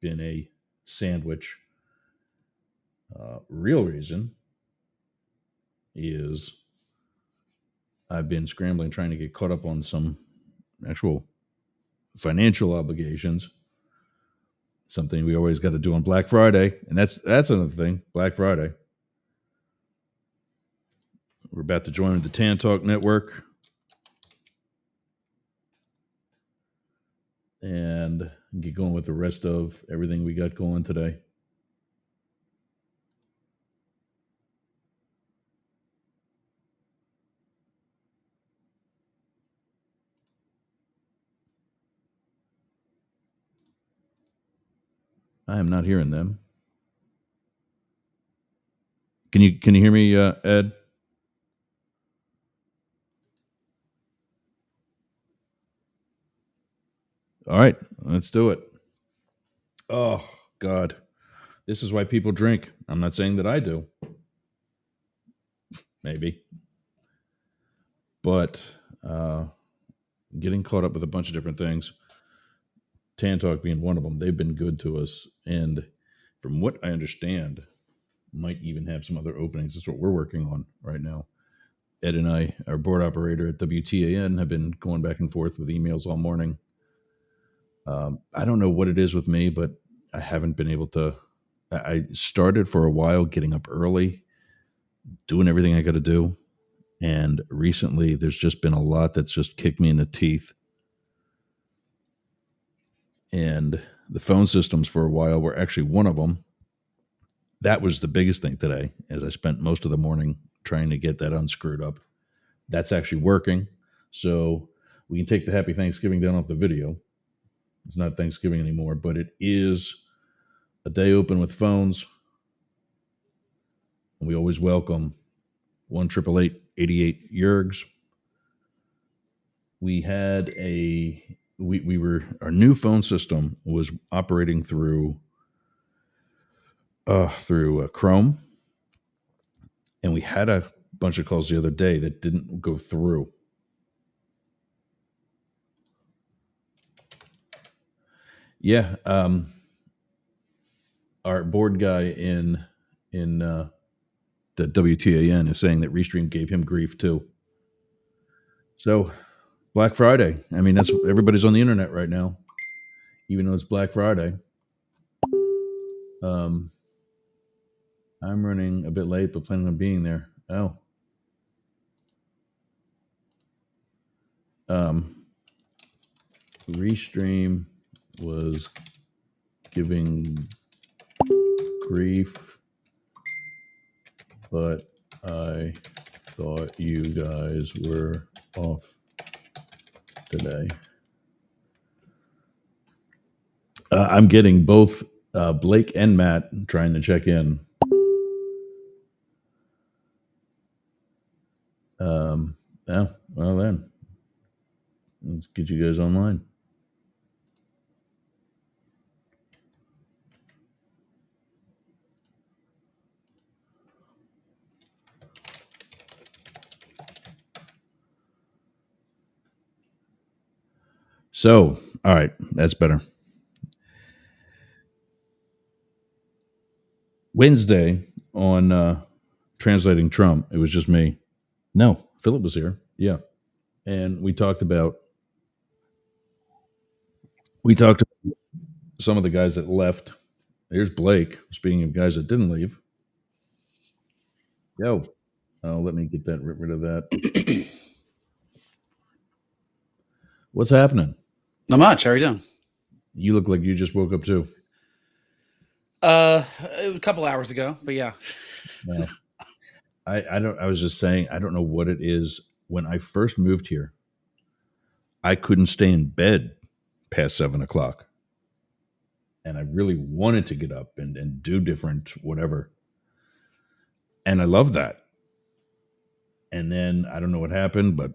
been a sandwich. Real reason is I've been scrambling trying to get caught up on some actual financial obligations. Something we always got to do on Black Friday, and that's another thing. Black Friday. We're about to join the Tan Talk Network, and get going with the rest of everything we got going today. I am not hearing them. Can you hear me, Ed? All right, let's do it. Oh God, this is why people drink. I'm not saying that I do. Maybe, but getting caught up with a bunch of different things. Tan Talk being one of them. They've been good to us, and from what I understand, might even have some other openings. That's what we're working on right now. Ed and I, our board operator at WTAN, have been going back and forth with emails all morning. I don't know what it is with me, but I haven't been able to. I started for a while getting up early, doing everything I got to do. And recently, there's just been a lot that's just kicked me in the teeth. And the phone systems for a while were actually one of them. That was the biggest thing today, as I spent most of the morning trying to get that unscrewed up. That's actually working. So we can take the Happy Thanksgiving down off the video. It's not Thanksgiving anymore, but it is a day open with phones. And we always welcome 1-888-88 Yergs. We had our new phone system was operating through Chrome, and we had a bunch of calls the other day that didn't go through. Yeah, our board guy in the WTAN is saying that Restream gave him grief too. So Black Friday. I mean, that's everybody's on the internet right now, even though it's Black Friday. I'm running a bit late, but planning on being there. Oh. Restream was giving grief, but I thought you guys were off today. I'm getting both Blake and Matt trying to check in. Yeah, well then, let's get you guys online. So, all right, that's better. Wednesday on translating Trump, it was just me. No, Philip was here. Yeah. And we talked about some of the guys that left. There's Blake, speaking of guys that didn't leave. Yo. Let me get rid of that. What's happening? Not much. How are you doing? You look like you just woke up too. A couple hours ago, but yeah. Yeah. I was just saying, I don't know what it is. When I first moved here, I couldn't stay in bed past 7:00. And I really wanted to get up and do different whatever. And I love that. And then I don't know what happened, but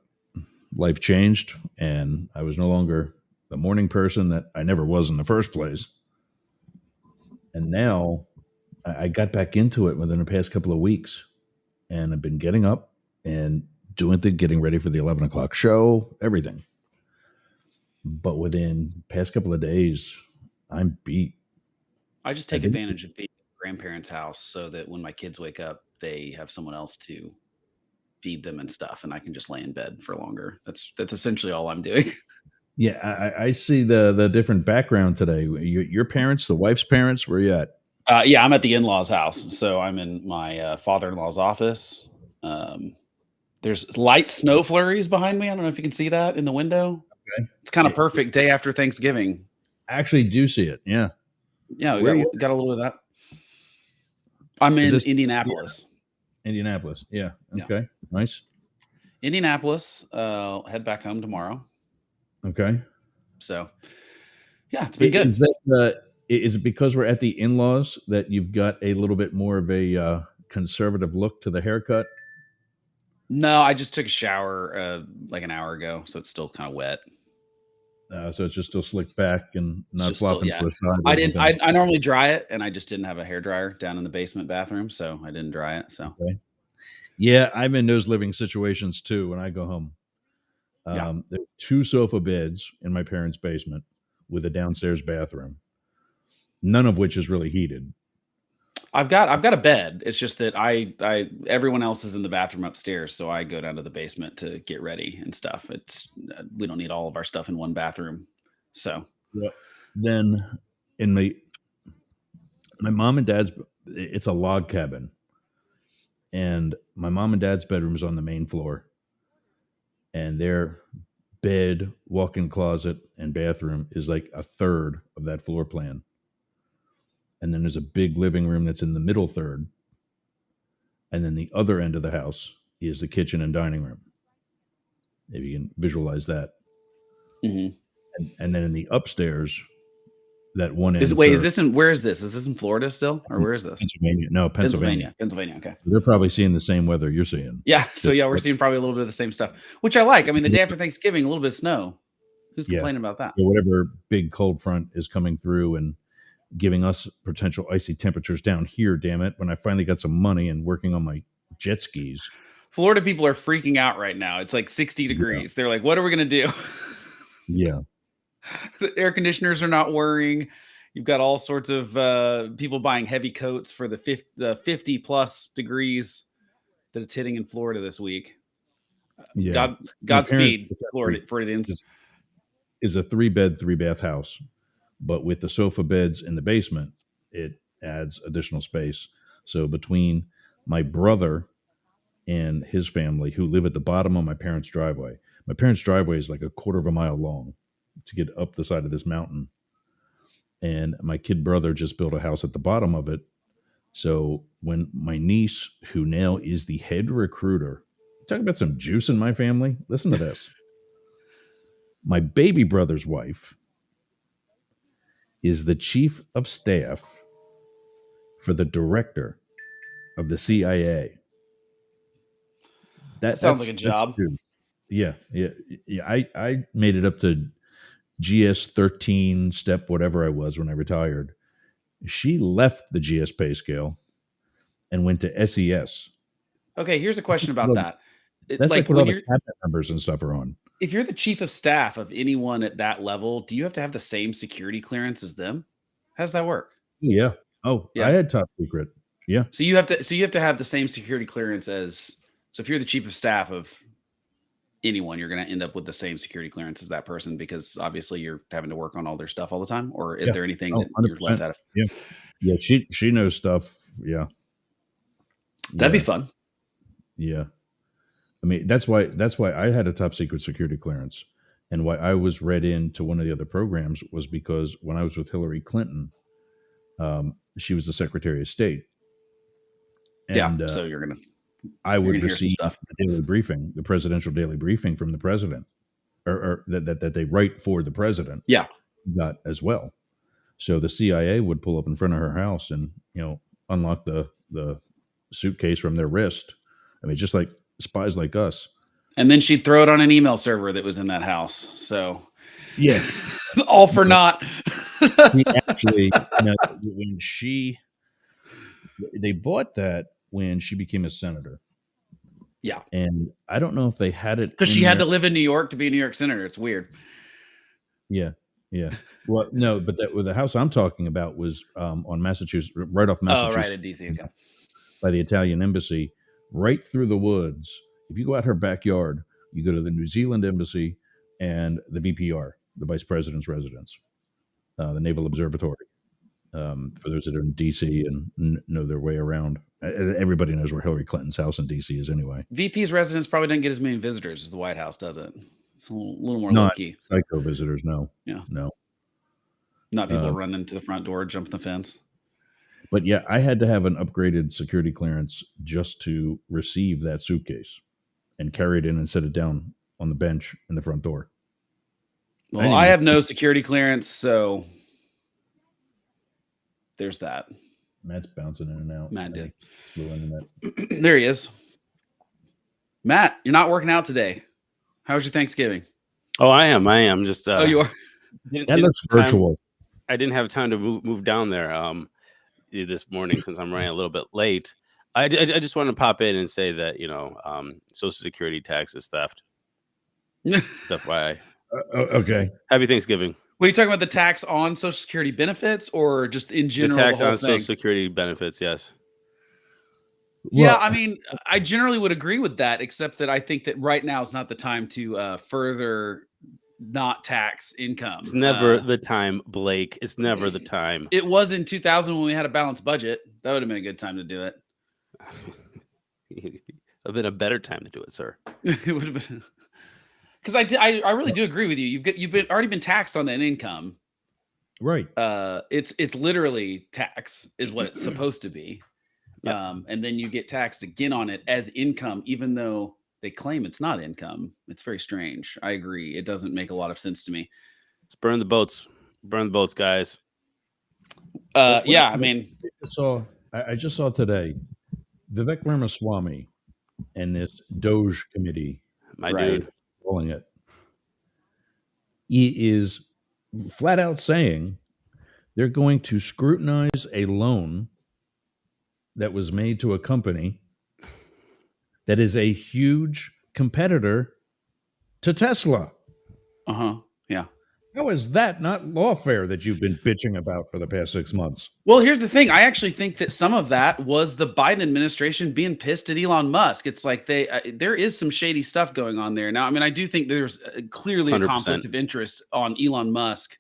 life changed, and I was no longer the morning person that I never was in the first place. And now I got back into it within the past couple of weeks, and I've been getting up and getting ready for the 11:00 show, everything. But within past couple of days, I'm beat. I just I take did. advantage of being at my grandparents' house so that when my kids wake up, they have someone else to feed them and stuff, and I can just lay in bed for longer. That's essentially all I'm doing. Yeah, I see the different background today. Your parents, the wife's parents, where you at? Yeah, I'm at the in-laws' house, so I'm in my father-in-law's office. Um, there's light snow flurries behind me. I don't know if you can see that in the window. Okay. It's kind of Yeah, perfect day after Thanksgiving. I actually do see it. Yeah. Yeah, Where are you? got a little bit of that. I'm Is in this? Yeah, Indianapolis. Indianapolis. Yeah. Yeah, Okay. Nice. Indianapolis. Head back home tomorrow. Okay. So yeah, it's been good. Is that is it because we're at the in-laws that you've got a little bit more of a conservative look to the haircut? No, I just took a shower like an hour ago, so it's still kind of wet. So it's just still slicked back and It's not just still, flopping yeah. to the side or I didn't. anything. I normally dry it, and I just didn't have a hair dryer down in the basement bathroom, so I didn't dry it. So Okay. Yeah, I'm in those living situations too when I go home. yeah, There's two sofa beds in my parents' basement with a downstairs bathroom, none of which is really heated. I've got a bed. It's just that I everyone else is in the bathroom upstairs, so I go down to the basement to get ready and stuff. It's we don't need all of our stuff in one bathroom, so Yeah. Then in my mom and dad's, it's a log cabin, and my mom and dad's bedroom is on the main floor, and their bed, walk-in closet, and bathroom is like a third of that floor plan. And then there's a big living room that's in the middle third, and then the other end of the house is the kitchen and dining room. If you can visualize that. mhm. And then in the upstairs, that one Is end wait, is third. this in where is this? Is this in Florida still, That's or in where is this? Pennsylvania. No, Pennsylvania. Pennsylvania. Okay. They're probably seeing the same weather you're seeing. Yeah. So Just yeah, we're seeing probably a little bit of the same stuff, which I like. I mean, the day after Thanksgiving, a little bit of snow. Who's yeah, complaining about that? yeah, whatever big cold front is coming through and giving us potential icy temperatures down here. Damn it! When I finally got some money and working on my jet skis. Florida people are freaking out right now. It's like 60 Yeah, degrees. They're like, "What are we gonna do?" yeah, The air conditioners are not worrying. You've got all sorts of people buying heavy coats for the 50 plus degrees that it's hitting in Florida this week. yeah. God My parents Godspeed, Floridians. is, is a 3-bed, 3-bath house, but with the sofa beds in the basement, it adds additional space. So between my brother and his family, who live at the bottom of my parents' driveway is like a quarter of a mile long to get up the side of this mountain. And my kid brother just built a house at the bottom of it. So when my niece, who now is the head recruiter, talk about some juice in my family. Listen to this. My baby brother's wife is the chief of staff for the director of the CIA. That sounds like a That's job. true. Yeah, yeah, yeah. I made it up to GS 13 step whatever I was when I retired. She left the GS pay scale and went to SES. Okay, here's a That's question like about that. that's Like like what all when the you're cabinet members and stuff are on. if you're the chief of staff of anyone at that level, do you have to have the same security clearance as them? How's that work? Yeah. Oh, I Yeah. had top secret. Yeah. So you have to have the same security clearance as so if you're the chief of staff of anyone, you're going to end up with the same security clearance as that person because obviously you're having to work on all their stuff all the time. Or is Yeah. there anything Oh, that you're left 100%. out of? Yeah. Yeah. She knows stuff. Yeah. That'd be Yeah. fun. Yeah. I mean, that's why I had a top secret security clearance. And why I was read into one of the other programs was because when I was with Hillary Clinton, she was the Secretary of State. Yeah. And So I you're would gonna hear some receive stuff. the daily briefing, the presidential daily briefing from the president, or that they write for the president, Yeah. got as well. So the CIA would pull up in front of her house and unlock the suitcase from their wrist. I mean, just like spies like us. And then she'd throw it on an email server that was in that house. So Yeah, all for naught. he actually, when they bought that when she became a senator, Yeah. and I don't know if they had it Because she in had there. to live in New York to be a New York senator. It's weird. Yeah, Yeah. Well, no, but the house I'm talking about was on Massachusetts, right off Oh, right, Massachusetts, in DC. Okay. by the Italian embassy, right through the woods. If you go out her backyard, you go to the New Zealand embassy and the VPR, the vice president's residence, the Naval Observatory. For those that are in DC and know their way around, everybody knows where Hillary Clinton's house in DC is anyway. VP's residence probably doesn't get as many visitors as the White House does it. It's a little more low Not key. psycho visitors, no. Yeah. No. Not people running to the front door, jumping the fence. But yeah, I had to have an upgraded security clearance just to receive that suitcase and carry it in and set it down on the bench in the front door. Well, I have no security clearance, so there's that. Matt's bouncing in and out. Matt did. Slow internet. There he is. Matt, you're not working out today. How was your Thanksgiving? Oh, I am. Just oh, you are. That looks virtual. I didn't have time to move down there this morning since I'm running a little bit late. I just wanted to pop in and say that Social Security tax is theft. That's why. Okay. Happy Thanksgiving. Were you talking about the tax on Social Security benefits or just in general? The tax the whole on thing? Social Security benefits, yes. Yeah, I mean, I generally would agree with that, except that I think that right now is not the time to further not tax income. It's never the time, Blake. It's never the time. It was in 2000 when we had a balanced budget. That would have been a good time to do it. It would have been a better time to do it, sir. It would have been. Because I really do agree with you. You've already been taxed on that income, right? It's literally tax is what it's supposed to be, and then you get taxed again on it as income, even though they claim it's not income. It's very strange. I agree. It doesn't make a lot of sense to me. Let's burn the boats, guys. Yeah, I mean, I just saw today Vivek Ramaswamy and this Doge committee. My dude. Calling it. He is flat out saying they're going to scrutinize a loan that was made to a company that is a huge competitor to Tesla. Yeah. How is that not lawfare that you've been bitching about for the past 6 months? Well, here's the thing. I actually think that some of that was the Biden administration being pissed at Elon Musk. It's like there is some shady stuff going on there. Now, I mean, I do think there's clearly 100%. A conflict of interest on Elon Musk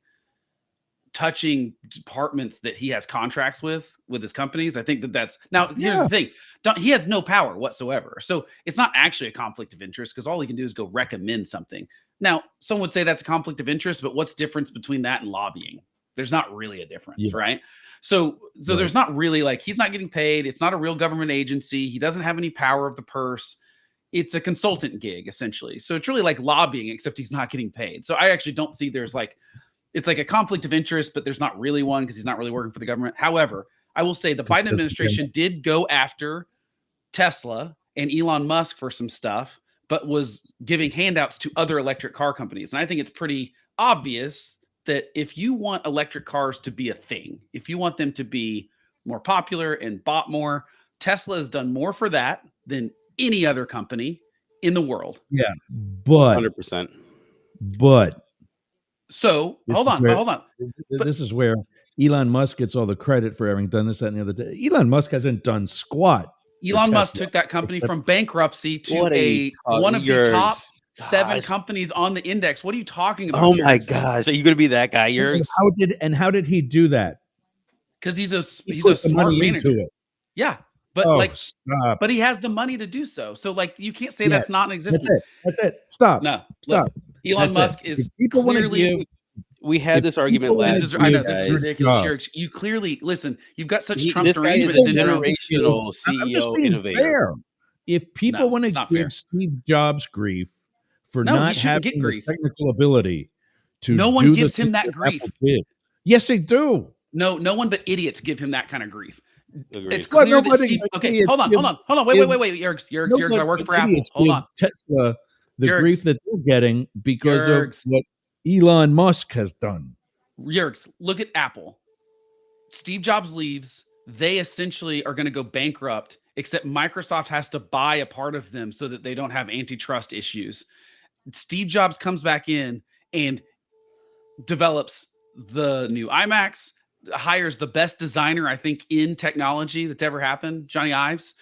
touching departments that he has contracts with his companies. I think that's now. Here's the thing: he has no power whatsoever. So it's not actually a conflict of interest because all he can do is go recommend something. Now, some would say that's a conflict of interest, but what's the difference between that and lobbying? There's not really a difference, right? So right. There's not really he's not getting paid. It's not a real government agency. He doesn't have any power of the purse. It's a consultant gig essentially. So it's really like lobbying, except he's not getting paid. So I actually don't see there's it's like a conflict of interest, but there's not really one because he's not really working for the government. However, I will say the Biden administration did go after Tesla and Elon Musk for some stuff, but was giving handouts to other electric car companies. And I think it's pretty obvious that if you want electric cars to be a thing, if you want them to be more popular and bought more, Tesla has done more for that than any other company in the world. Yeah, but 100%. But so hold on. This is where Elon Musk gets all the credit for having done this, that, and the other day. Elon Musk hasn't done squat. Elon Musk took that company from bankruptcy to one of the top 7 companies on the index. What are you talking about? Oh my gosh, are you going to be that guy? How did he do that? Because he's a smart manager. Yeah, but but he has the money to do so. So you can't say that's not in existence. That's it. Stop. No, stop. Elon Musk is clearly. We had this argument last year. I know this is ridiculous. You clearly listen. You've got such Trump derangement. This guy is a generational CEO innovator. Fair. If people want to give Steve Jobs grief for not having the technical ability to, no one gives him that grief. Yes, they do. No one but idiots give him that kind of grief. Agreed. It's clear that Steve. Okay, hold on. Wait. Yergs, I work for Apple. Hold on. Tesla, the grief that they're getting because of what Elon Musk has done. Yergs, look at Apple. Steve Jobs leaves. They essentially are going to go bankrupt, except Microsoft has to buy a part of them so that they don't have antitrust issues. Steve Jobs comes back in and develops the new iMacs, hires the best designer, I think, in technology that's ever happened, Johnny Ives,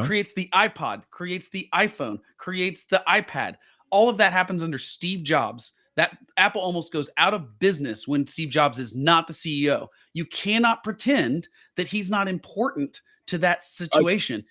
creates the iPod, creates the iPhone, creates the iPad. All of that happens under Steve Jobs. That Apple almost goes out of business when Steve Jobs is not the CEO. You cannot pretend that he's not important to that situation.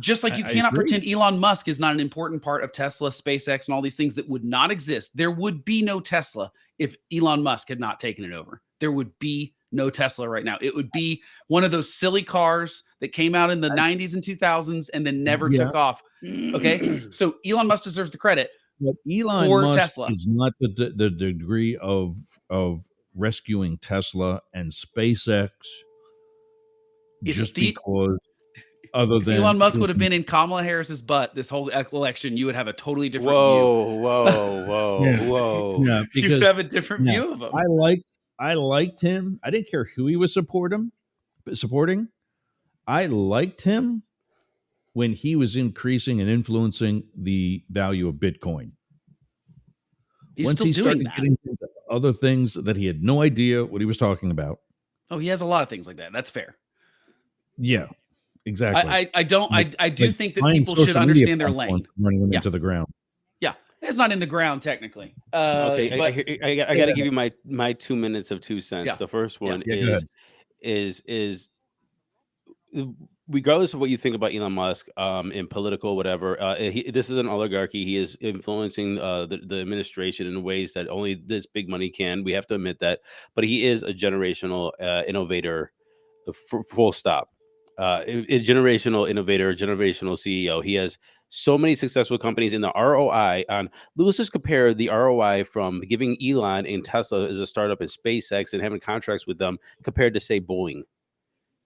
Just like you cannot pretend Elon Musk is not an important part of Tesla, SpaceX, and all these things that would not exist. There would be no Tesla if Elon Musk had not taken it over. There would be no Tesla right now. It would be one of those silly cars that came out in the 90s and 2000s and then never took off. Okay. So Elon Musk deserves the credit. But Elon for Musk Tesla is not the degree of rescuing Tesla and SpaceX because other than Elon Musk would have been in Kamala Harris's butt this whole election, you would have a totally different view. Whoa. Yeah, because, you'd have a different view of him. I liked him. I didn't care who he was supporting. I liked him when he was increasing and influencing the value of Bitcoin. Once he started getting into other things that he had no idea what he was talking about. Oh, he has a lot of things like that. That's fair. Yeah, exactly. I do think that people should understand their lane. Running them into the ground. Yeah, it's not in the ground technically. Okay, I got to give you my 2 minutes of 2 cents. Yeah. The first one is regardless of what you think about Elon Musk in political whatever, this is an oligarchy. He is influencing the administration in ways that only this big money can. We have to admit that. But he is a generational innovator, full stop. A generational innovator, generational CEO. He has so many successful companies in the ROI on. Let's just compare the ROI from giving Elon and Tesla as a startup and SpaceX and having contracts with them compared to, say, Boeing.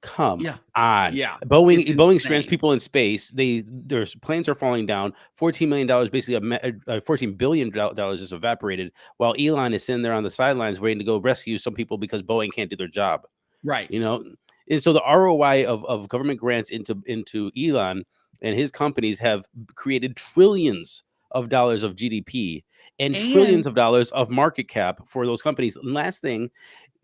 Come on. Yeah. Boeing strands people in space. Their planes are falling down. $14 million, basically $14 billion is evaporated, while Elon is sitting there on the sidelines waiting to go rescue some people because Boeing can't do their job. Right. You know, and so the ROI of government grants into Elon and his companies have created trillions of dollars of GDP and trillions of dollars of market cap for those companies. And last thing,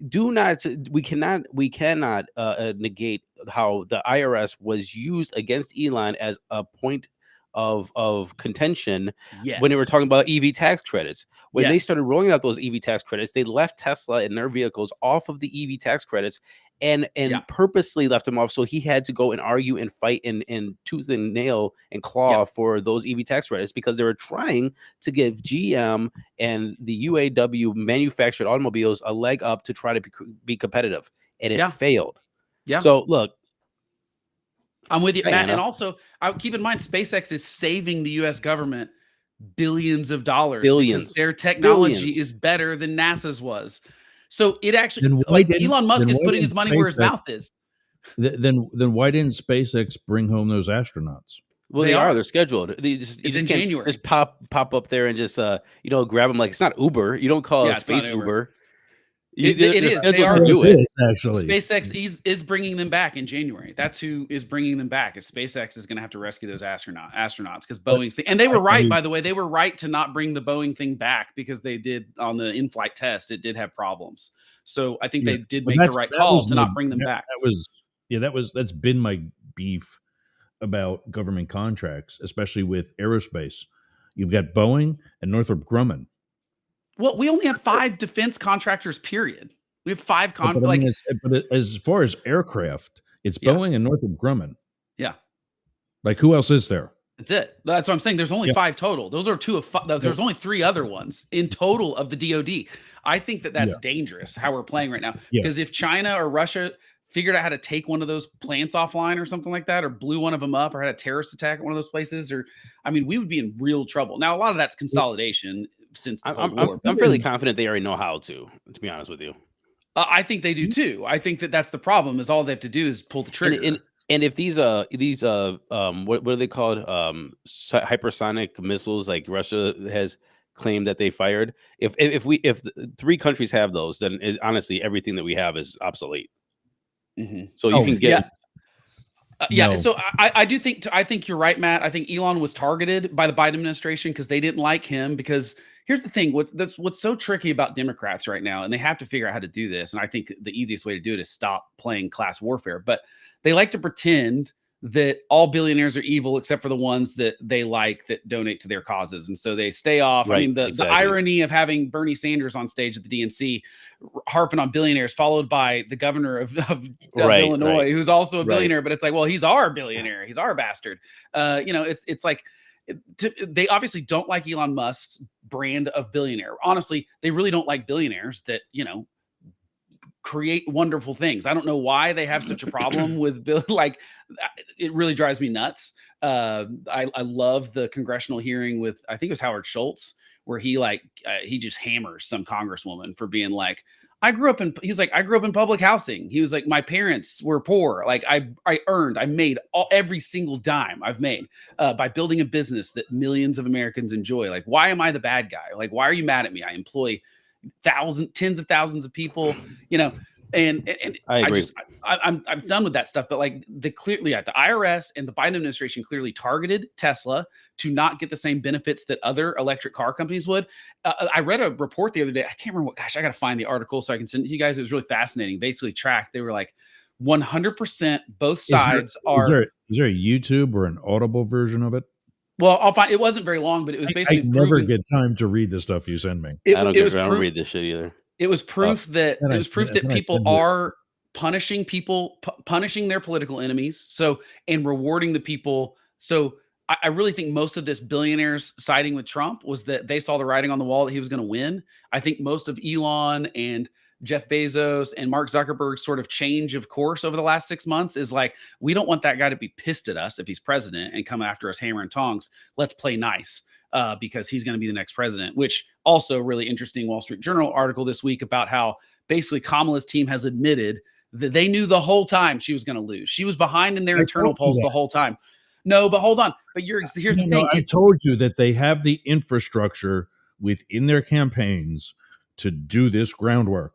we cannot negate how the IRS was used against Elon as a point of contention when they were talking about EV tax credits. When they started rolling out those EV tax credits, they left Tesla and their vehicles off of the EV tax credits and purposely left them off. So he had to go and argue and fight and tooth and nail and claw for those EV tax credits because they were trying to give GM and the UAW manufactured automobiles a leg up to try to be competitive. And it failed. Yeah. So look, I'm with you, Matt. And also, keep in mind, SpaceX is saving the U.S. government billions of dollars. Because their technology is better than NASA's was. So it actually, Elon Musk is putting his money where his mouth is. Then why didn't SpaceX bring home those astronauts? Well, they are. They're scheduled. You just can't January. Just pop up there and just grab them like it's not Uber. You don't call it Space Uber. It is. They are do it. Actually, SpaceX is bringing them back in January. That's who is bringing them back. Is SpaceX is going to have to rescue those astronauts because Boeing's thing. And they were right, by the way. They were right to not bring the Boeing thing back because they did on the in-flight test. It did have problems. So I think they did make the right call to not bring them back. That's been my beef about government contracts, especially with aerospace. You've got Boeing and Northrop Grumman. Well, we only have 5 defense contractors, period. We have 5 but as far as aircraft, it's Boeing and Northrop Grumman. Yeah. Like who else is there? That's it. That's what I'm saying. There's only 5 total. Those are 2 of 5. There's only 3 other ones in total of the DoD. I think that's dangerous how we're playing right now. Because if China or Russia figured out how to take one of those plants offline or something like that, or blew one of them up or had a terrorist attack at one of those places, we would be in real trouble. Now, a lot of that's consolidation. Since the Cold War. I'm fairly confident they already know how to be honest with you. I think they do too. I think that's the problem is all they have to do is pull the trigger. And if these what are they called? Hypersonic missiles like Russia has claimed that they fired. If 3 countries have those, then honestly, everything that we have is obsolete. Mm-hmm. So you can get No. So I think you're right, Matt. I think Elon was targeted by the Biden administration because they didn't like him because here's the thing. What's so tricky about Democrats right now, and they have to figure out how to do this. And I think the easiest way to do it is stop playing class warfare. But they like to pretend that all billionaires are evil except for the ones that they like that donate to their causes. And so they stay off. Right, I mean, the exactly. irony of having Bernie Sanders on stage at the DNC harping on billionaires, followed by the governor of Right, Illinois, right. who's also a Right. billionaire, but it's like, well, he's our billionaire. He's our bastard. It's like, they obviously don't like Elon Musk's brand of billionaire. Honestly, they really don't like billionaires that, create wonderful things. I don't know why they have such a problem with Bill. Like, it really drives me nuts. I love the congressional hearing with, I think it was Howard Schultz, where he just hammers some congresswoman for being like, I grew up in public housing. He was like, my parents were poor. Like I made every single dime I've made by building a business that millions of Americans enjoy. Like, why am I the bad guy? Like, why are you mad at me? I employ tens of thousands of people, and I agree. I'm done with that stuff. But like the IRS and the Biden administration clearly targeted Tesla to not get the same benefits that other electric car companies would. I read a report the other day. I can't remember I got to find the article so I can send it to you guys. It was really fascinating. Basically tracked. They were like 100% both sides is there a YouTube or an Audible version of it? Well, I'll find. It wasn't very long, but it was basically. I never get time to read the stuff you send me. I don't read this shit either. It was proof that people are punishing their political enemies. So, and rewarding the people. So I really think most of this billionaires siding with Trump was that they saw the writing on the wall that he was going to win. I think most of Elon and Jeff Bezos and Mark Zuckerberg's sort of change of course over the last 6 months is like, we don't want that guy to be pissed at us if he's president and come after us hammer and tongs. Let's play nice because he's going to be the next president, which also really interesting Wall Street Journal article this week about how basically Kamala's team has admitted that they knew the whole time she was going to lose. She was behind in their internal polls the whole time. No, but hold on. But here's the thing. No, I told you that they have the infrastructure within their campaigns to do this groundwork.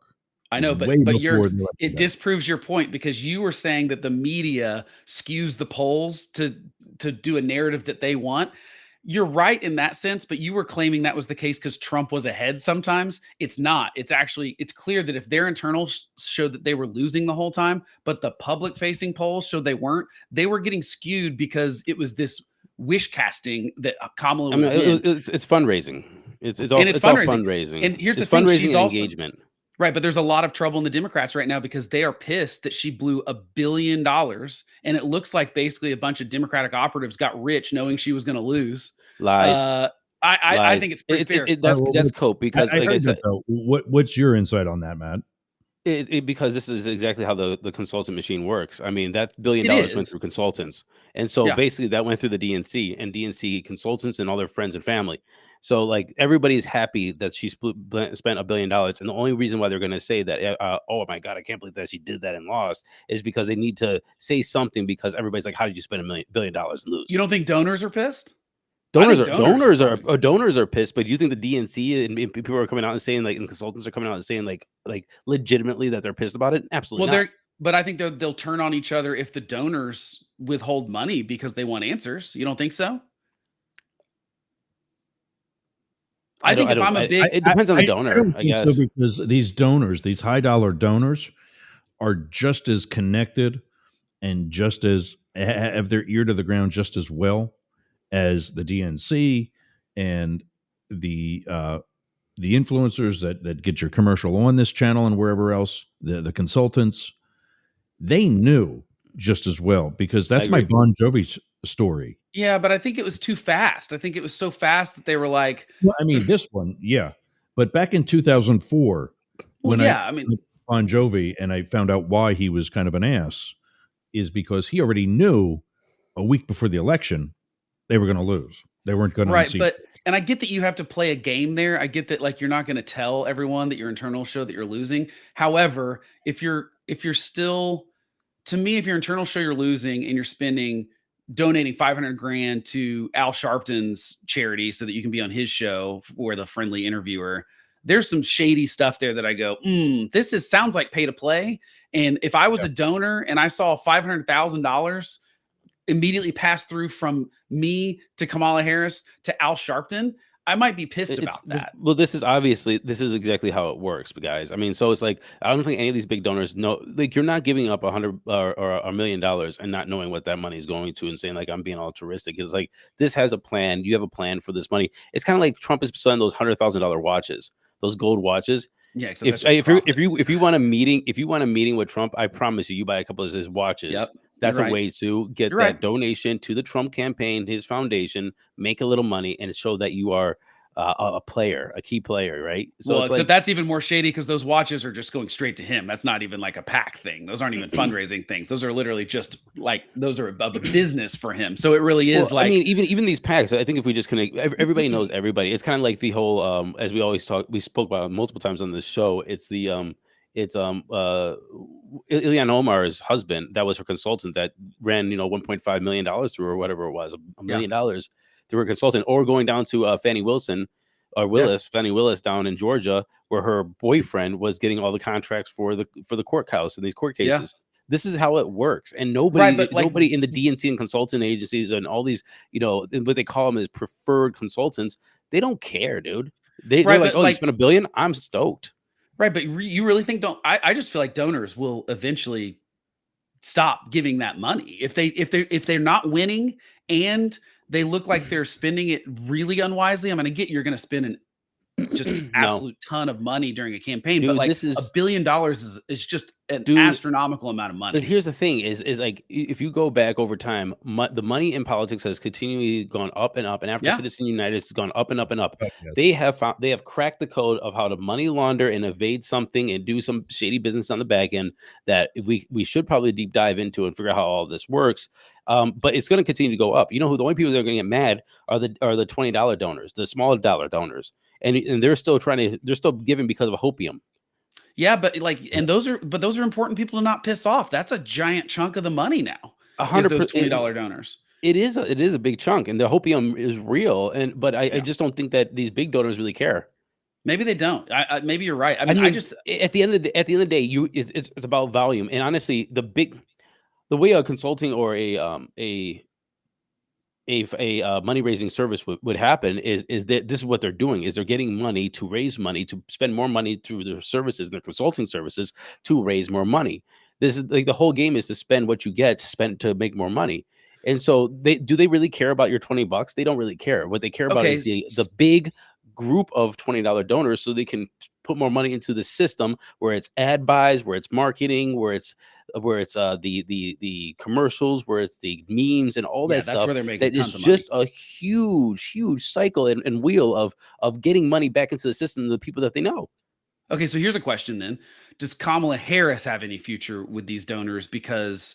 I know, but it disproves your point because you were saying that the media skews the polls to do a narrative that they want. You're right in that sense, but you were claiming that was the case because Trump was ahead sometimes. It's not. It's clear that if their internals showed that they were losing the whole time, but the public-facing polls showed they weren't, they were getting skewed because it was this wish casting that Kamala would win. It's fundraising. It's all fundraising. And here's the thing, fundraising she's also engagement. Right, but there's a lot of trouble in the Democrats right now because they are pissed that she blew $1 billion, and it looks like basically a bunch of Democratic operatives got rich knowing she was going to lose. Lies. I think it's pretty fair. That's cope because, like I said, what's your insight on that, Matt? Because this is exactly how the consultant machine works. I mean, that $1 billion went through consultants, and so basically that went through the DNC and DNC consultants and all their friends and family. So like everybody's happy that she spent $1 billion, and the only reason why they're going to say that, oh my God, I can't believe that she did that and lost, is because they need to say something because everybody's like, how did you spend $1 billion and lose? You don't think donors are pissed? Donors are pissed, but do you think the DNC and people are coming out and saying like, and consultants are coming out and saying like legitimately that they're pissed about it? Absolutely not. But I think they'll turn on each other if the donors withhold money because they want answers. You don't think so? I think if I'm a big, it depends on the donor. I guess so, because these donors, these high dollar donors, are just as connected and just as have their ear to the ground just as well as the DNC and the influencers that get your commercial on this channel and wherever else, the consultants. They knew just as well because that's my Bon Jovi story. Yeah, but I think it was too fast. I think it was so fast that they were like, well, I mean, this one, yeah. But back in 2004, I Bon Jovi and I found out why he was kind of an ass is because he already knew a week before the election they were going to lose. They weren't going to receive. And I get that you have to play a game there. I get that like you're not going to tell everyone that your internals show that you're losing. However, if you're still, to me, if your internals show you're losing and you're donating $500,000 to Al Sharpton's charity so that you can be on his show or the friendly interviewer, there's some shady stuff there that I go, this sounds like pay to play. And if I was a donor and I saw $500,000 immediately pass through from me to Kamala Harris to Al Sharpton, I might be pissed It's about that. well, this is exactly how it works, guys. I mean, so it's like I don't think any of these big donors know. Like, you're not giving up $100 or $1 million and not knowing what that money is going to, and saying like I'm being altruistic. It's like this has a plan. You have a plan for this money. It's kind of like Trump is selling those $100,000 watches, those gold watches. Yeah, except If that's just profit. if you want a meeting with Trump, I promise you buy a couple of his watches. Yep, That's you're a right. way to get You're that right. donation to the Trump campaign, his foundation, make a little money, and show that you are a player, a key player, right? So Well, it's except like that's even more shady because those watches are just going straight to him. That's not even like a PAC thing. Those aren't even fundraising things. Those are literally just like those are a business for him. So it really is well, I like mean, even these packs. I think if we just connect, everybody knows everybody. It's kind of like the whole, as we always talk, we spoke about multiple times on this show. It's Ilhan Omar's husband, that was her consultant, that ran $1.5 million through, or whatever it was, $1 million through her consultant, or going down to Fannie Wilson or Fannie Willis down in Georgia, where her boyfriend was getting all the contracts for the courthouse in these court cases. This is how it works, and nobody in the DNC and consultant agencies and all these, what they call them is preferred consultants. They don't care, dude. They're like, oh, you spent $1 billion? I'm stoked. Right, but you really think I just feel like donors will eventually stop giving that money if they're not winning and they look like they're spending it really unwisely. I'm going to get you're going to spend an just absolute ton of money during a campaign, dude, but like this is $1 billion is just an astronomical amount of money. But here's the thing: is like if you go back over time, the money in politics has continually gone up and up, and after Citizen United has gone up and up and up. They have cracked the code of how to money launder and evade something and do some shady business on the back end that we should probably deep dive into and figure out how all this works. But it's going to continue to go up. You know who the only people that are going to get mad are the $20 donors, the smaller dollar donors, and they're still giving because of hopium. Yeah, but those are important people to not piss off. That's a giant chunk of the money now. 100% those $20 donors. It is a big chunk, and the hopium is real. But I just don't think that these big donors really care. Maybe they don't. Maybe you're right. I mean, at the end of the day, it's about volume. And honestly, the way a consulting or a money raising service would happen is that this is what they're doing is they're getting money to raise money to spend more money through their services, their consulting services, to raise more money. This is like the whole game is to spend what you get to make more money. And so they really care about your $20? They don't really care. What they care about is the big group of $20 donors, so they can put more money into the system, where it's ad buys, where it's marketing, where it's the commercials, where it's the memes and all that stuff. That's where they're making that is just a huge cycle and wheel of getting money back into the system, the people that they know. Okay, so here's a question then. Does Kamala Harris have any future with these donors? Because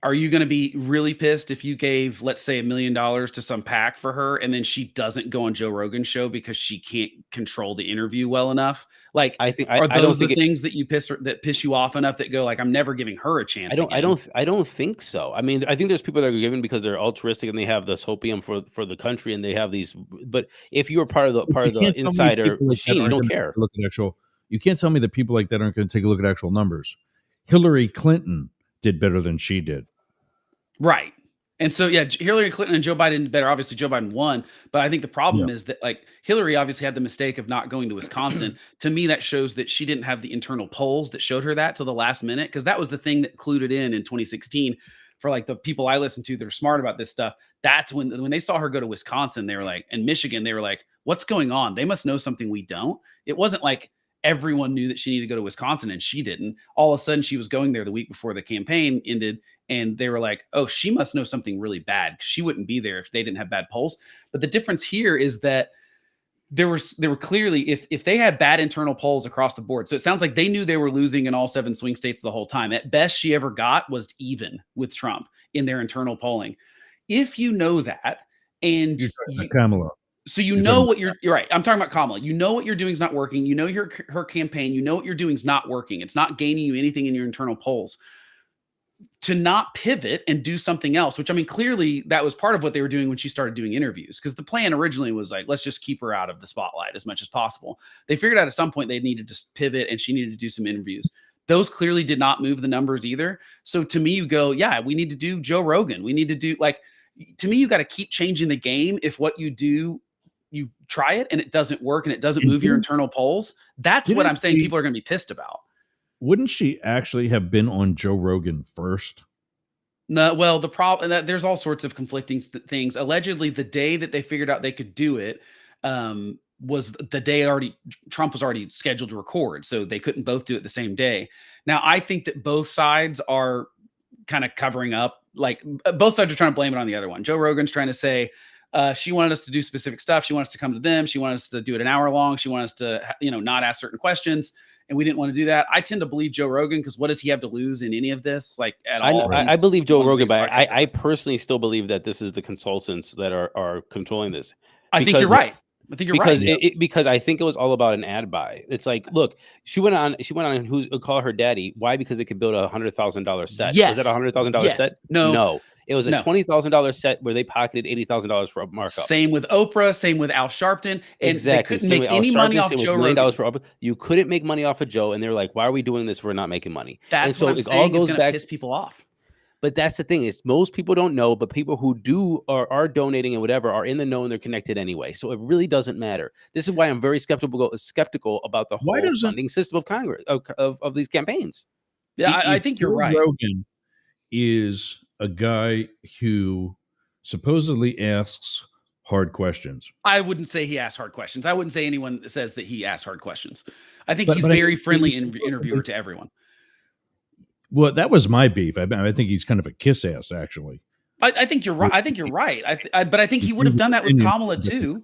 are you going to be really pissed if you gave, let's say, $1 million to some PAC for her, and then she doesn't go on Joe Rogan's show because she can't control the interview well enough? Like, are those the things that piss you off enough that go like, I'm never giving her a chance? I don't think so. I mean, I think there's people that are giving because they're altruistic and they have this hopium for the country, and they have these. But if you were part of the insider machine, you don't care. You can't tell me that people like that aren't going to take a look at actual numbers. Hillary Clinton did better than she did. Right. And so, yeah, Hillary Clinton and Joe Biden did better. Obviously, Joe Biden won. But I think the problem is that, like, Hillary obviously had the mistake of not going to Wisconsin. To me, that shows that she didn't have the internal polls that showed her that till the last minute, because that was the thing that clued it in 2016 for, like, the people I listen to that are smart about this stuff. That's when they saw her go to Wisconsin, they were like, and Michigan, they were like, what's going on? They must know something we don't. It wasn't like everyone knew that she needed to go to Wisconsin and she didn't. All of a sudden, she was going there the week before the campaign ended. And they were like, oh, she must know something really bad, because she wouldn't be there if they didn't have bad polls. But the difference here is that there were clearly, if they had bad internal polls across the board. So it sounds like they knew they were losing in all 7 swing states the whole time. At best she ever got was even with Trump in their internal polling. If you know that, and you're talking about Kamala. So you're right. I'm talking about Kamala. You know what you're doing is not working. You know her campaign. You know what you're doing is not working. It's not gaining you anything in your internal polls. To not pivot and do something else, which, I mean, clearly that was part of what they were doing when she started doing interviews, because the plan originally was like, let's just keep her out of the spotlight as much as possible. They figured out at some point they needed to pivot, and she needed to do some interviews. Those clearly did not move the numbers either. So to me, you go, yeah, we need to do Joe Rogan. We need to do, like, to me, you got to keep changing the game if what you do you try it and it doesn't work and it doesn't move your internal polls. That's what I'm saying people are going to be pissed about. Wouldn't she actually have been on Joe Rogan first? No, well, the problem that there's all sorts of conflicting things. Allegedly, the day that they figured out they could do it was the day Trump was already scheduled to record, so they couldn't both do it the same day. Now, I think that both sides are kind of covering up. Like both sides are trying to blame it on the other one. Joe Rogan's trying to say she wanted us to do specific stuff. She wanted us to come to them. She wanted us to do it an hour long. She wanted us to, not ask certain questions. And we didn't want to do that. I tend to believe Joe Rogan because what does he have to lose in any of this? Like at all? I believe Joe Rogan, but I personally still believe that this is the consultants that are controlling this. I think you're right. I think you're right. Because I think it was all about an ad buy. It's like, look, she went on who's call her daddy. Why? Because they could build $100,000 set. Yes. Was that $100,000 set? No. It was a $20,000 set where they pocketed $80,000 for a markup. Same with Oprah. Same with Al Sharpton. And exactly. They couldn't make any money off Joe Rogan. For Oprah. You couldn't make money off of Joe, and they're like, "Why are we doing this? We're not making money." That's what I'm saying. All goes back. Piss people off. But that's the thing is most people don't know, but people who do are donating and whatever are in the know and they're connected anyway. So it really doesn't matter. This is why I'm very skeptical about the whole funding system of Congress of these campaigns. Yeah, I think you're right. Rogan is a guy who supposedly asks hard questions. I wouldn't say he asks hard questions. I wouldn't say anyone says that he asks hard questions. I think he's very friendly interviewer to everyone. Well, that was my beef. I think he's kind of a kiss ass, actually. I think you're right. I think you're right. But I think he would have done that with Kamala too.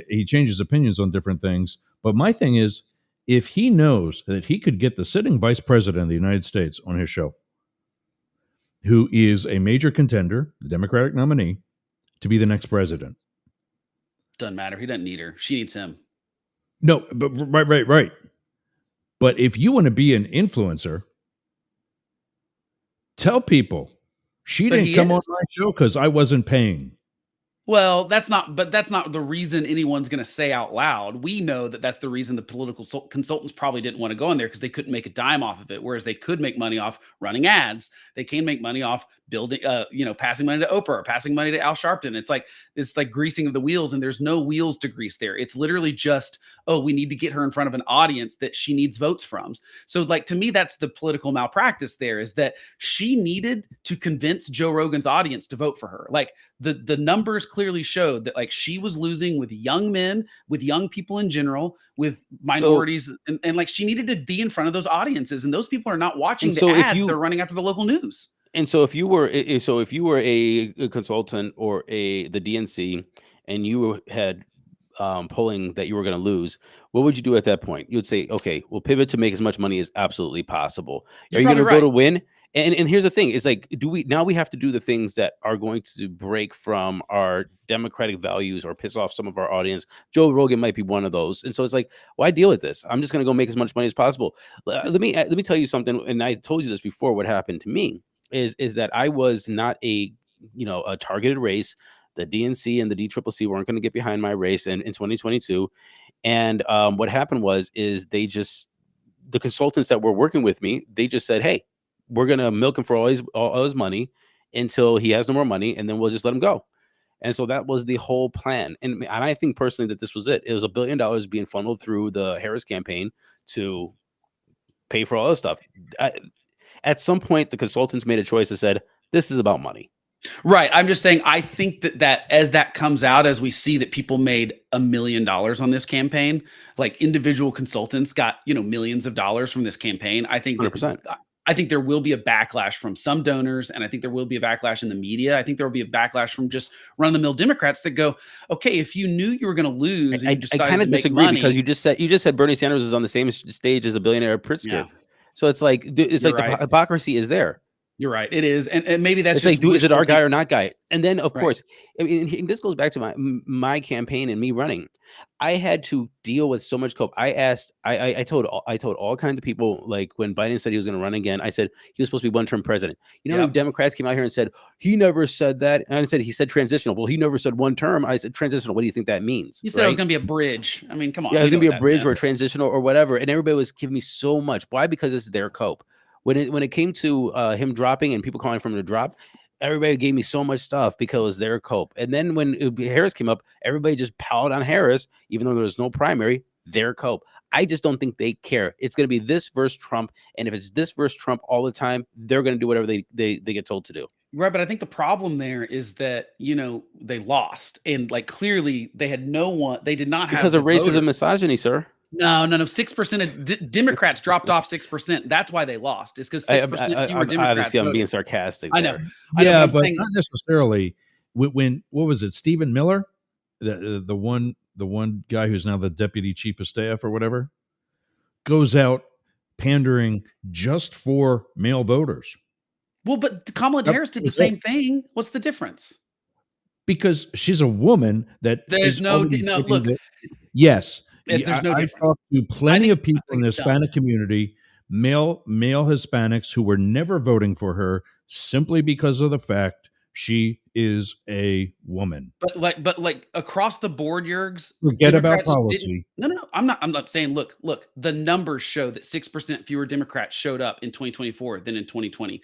He changes opinions on different things. But my thing is, if he knows that he could get the sitting vice president of the United States on his show, who is a major contender, the Democratic nominee, to be the next president. Doesn't matter. He doesn't need her. She needs him. No, but right. But if you want to be an influencer, tell people she didn't come on my show because I wasn't paying. Well, that's not the reason anyone's going to say out loud. We know that that's the reason the political consultants probably didn't want to go in there because they couldn't make a dime off of it. Whereas they could make money off running ads. They can make money off building, passing money to Oprah or passing money to Al Sharpton. It's like greasing of the wheels, and there's no wheels to grease there. It's literally just, we need to get her in front of an audience that she needs votes from. So like, to me, that's the political malpractice there is that she needed to convince Joe Rogan's audience to vote for her. Like the numbers clearly showed that like she was losing with young men, with young people in general, with minorities. And like she needed to be in front of those audiences. And those people are not watching the ads. They're running after the local news. And so if you were a consultant or the DNC and you had polling that you were going to lose, what would you do at that point? You would say, okay, we'll pivot to make as much money as absolutely possible. Are you going to go to win? And here's the thing: is like, we have to do the things that are going to break from our democratic values or piss off some of our audience. Joe Rogan might be one of those, and so it's like, why deal with this? I'm just going to go make as much money as possible. Let me tell you something, and I told you this before. What happened to me is that I was not a targeted race. The DNC and the DCCC weren't going to get behind my race in 2022, and what happened is the consultants that were working with me, they just said, hey, we're going to milk him for all his money until he has no more money, and then we'll just let him go. And so that was the whole plan. And I think personally that this was it. It was $1 billion being funneled through the Harris campaign to pay for all this stuff. At some point, the consultants made a choice that said, this is about money. Right. I'm just saying, I think that as that comes out, as we see that people made $1 million on this campaign, like individual consultants got, millions of dollars from this campaign. I think 100%. I think there will be a backlash from some donors, and I think there will be a backlash in the media. I think there will be a backlash from just run-of-the-mill Democrats that go, okay, if you knew you were going to lose, and you I kind of disagree because you just said Bernie Sanders is on the same stage as a billionaire Pritzker. Yeah. So it's like the hypocrisy is there. You're right. It is. And maybe that's it's just like, is it our guy or not guy? And then, of course, and this goes back to my campaign and me running. I had to deal with so much cope. I told all kinds of people, like when Biden said he was going to run again, I said he was supposed to be one-term president. Democrats came out here and said, he never said that. And I said, he said transitional. Well, he never said one term. I said transitional. What do you think that means? You said it was going to be a bridge. I mean, come on. Yeah, it was going to be a bridge or a transitional or whatever. And everybody was giving me so much. Why? Because it's their cope. When it came to him dropping and people calling for him to drop, everybody gave me so much stuff because it was their cope. And then when Harris came up, everybody just piled on Harris, even though there was no primary, their cope. I just don't think they care. It's going to be this versus Trump. And if it's this versus Trump all the time, they're going to do whatever they get told to do. Right, but I think the problem there is that, they lost. And like clearly they had no one, they did not have Because of the racism, voters. misogyny, sir. No. 6% of Democrats dropped off 6%. That's why they lost. It's because 6% fewer Democrats. Obviously, I'm being voted. sarcastic. I know. there. Yeah, I'm but saying- not necessarily. When what was it? Stephen Miller, the one guy who's now the deputy chief of staff or whatever, goes out pandering just for male voters Well, but Kamala Harris did the same thing. What's the difference? because she's a woman that There's is no already no taking look. Yes, There's no I've difference. talked to plenty of people in the so. Hispanic community, male Hispanics who were never voting for her simply because of the fact she is a woman. But like across the board, Yergs, Forget about Democrats policy. No. I'm not saying. Look. The numbers show that 6% fewer Democrats showed up in 2024 than in 2020.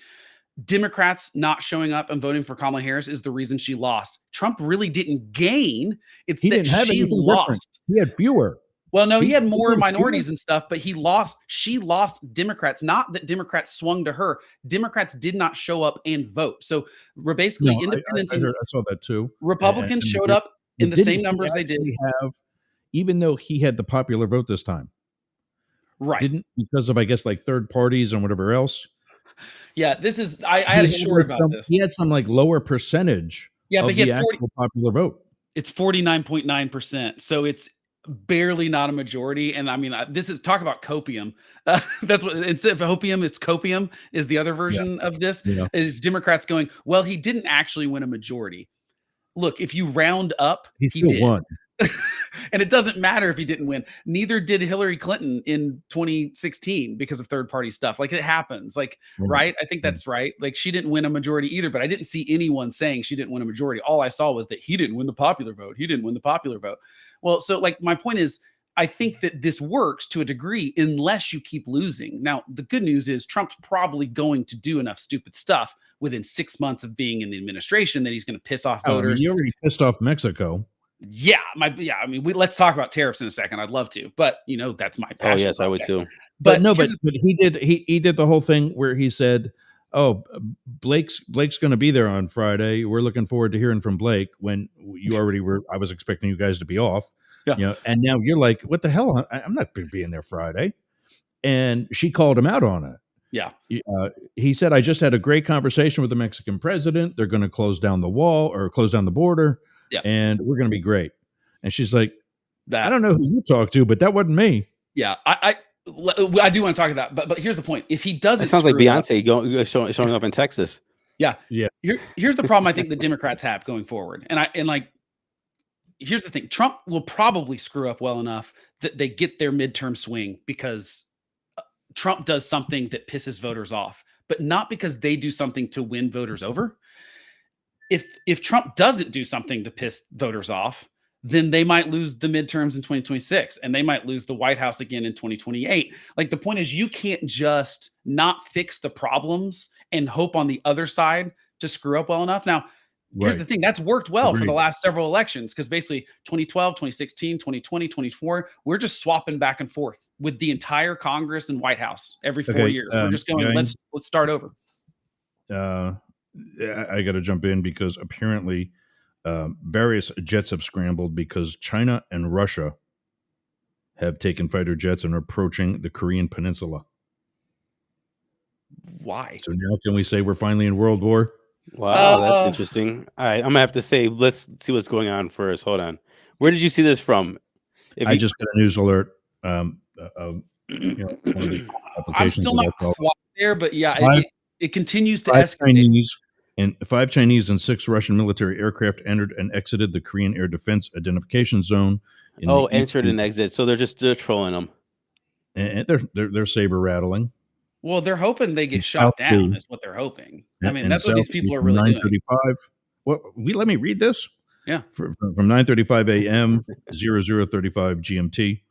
Democrats not showing up and voting for Kamala Harris is the reason she lost. Trump really didn't gain. It's He that didn't have she anything lost. different. He had fewer. Well, no, he had He more had minorities fewer. and stuff, but he lost. She lost Democrats. Not that Democrats swung to her. Democrats did not show up and vote. So we're basically No, independents I and saw that too. Republicans And showed up in the didn't same he numbers they did. actually have, even though he had the popular vote this time, Right. didn't because of I guess like third parties and whatever else. Yeah, this is I had a short about this. He had some like lower percentage Yeah, but of he the had 40, actual popular vote. it's 49.9%. So it's barely not a majority. And I mean, this is talk about copium. That's what instead of opium, it's copium is the other version of this. Yeah. Is Democrats going, well, he didn't actually win a majority. Look, if you round up, He still did. won. And it doesn't matter if he didn't win. Neither did Hillary Clinton in 2016 because of third party stuff. Like it happens. Like, right? I think that's right. Like she didn't win a majority either, but I didn't see anyone saying she didn't win a majority. All I saw was that he didn't win the popular vote. He didn't win the popular vote. Well, so like my point is, I think that this works to a degree unless you keep losing. Now, the good news is Trump's probably going to do enough stupid stuff within 6 months of being in the administration that he's going to piss off voters. He already pissed off Mexico. Yeah, I mean, let's talk about tariffs in a second. I'd love to, but that's my passion. Oh yes, I would too. But he did the whole thing where he said, "Oh, Blake's going to be there on Friday. We're looking forward to hearing from Blake." When you already were, I was expecting you guys to be off. Yeah. And now you're like, "What the hell? I'm not being there Friday." And she called him out on it. Yeah. He said, "I just had a great conversation with the Mexican president. They're going to close down the wall or close down the border." Yeah. And we're going to be great. And she's like, I don't know who you talked to, but that wasn't me. Yeah. I do want to talk about that, but here's the point. If he doesn't, it sounds like Beyonce showing up in Texas. Yeah. Yeah. Here's the problem I think the Democrats have going forward. Here's the thing. Trump will probably screw up well enough that they get their midterm swing because Trump does something that pisses voters off, but not because they do something to win voters over. If Trump doesn't do something to piss voters off, then they might lose the midterms in 2026 and they might lose the White House again in 2028. Like the point is you can't just not fix the problems and hope on the other side to screw up well enough. Now, here's the thing. That's worked well for the last several elections because basically 2012, 2016, 2020, 2024, we're just swapping back and forth with the entire Congress and White House every 4 years. We're just going, let's start over. I got to jump in because apparently various jets have scrambled because China and Russia have taken fighter jets and are approaching the Korean Peninsula. Why? So now can we say we're finally in World War? Wow, that's interesting. All right, I'm going to have to say, let's see what's going on first. Hold on. Where did you see this from? I just got a news alert. One of the I'm still not quite there, but yeah, it continues to escalate. Five Chinese and 6 Russian military aircraft entered and exited the Korean Air Defense Identification Zone. Entered and exit. So they're trolling them. And they're saber rattling. Well, they're hoping they get shot down. Is what they're hoping. I mean, that's what these people are really doing. 9:35. Let me read this. Yeah. From 9:35 a.m. 00:35 GMT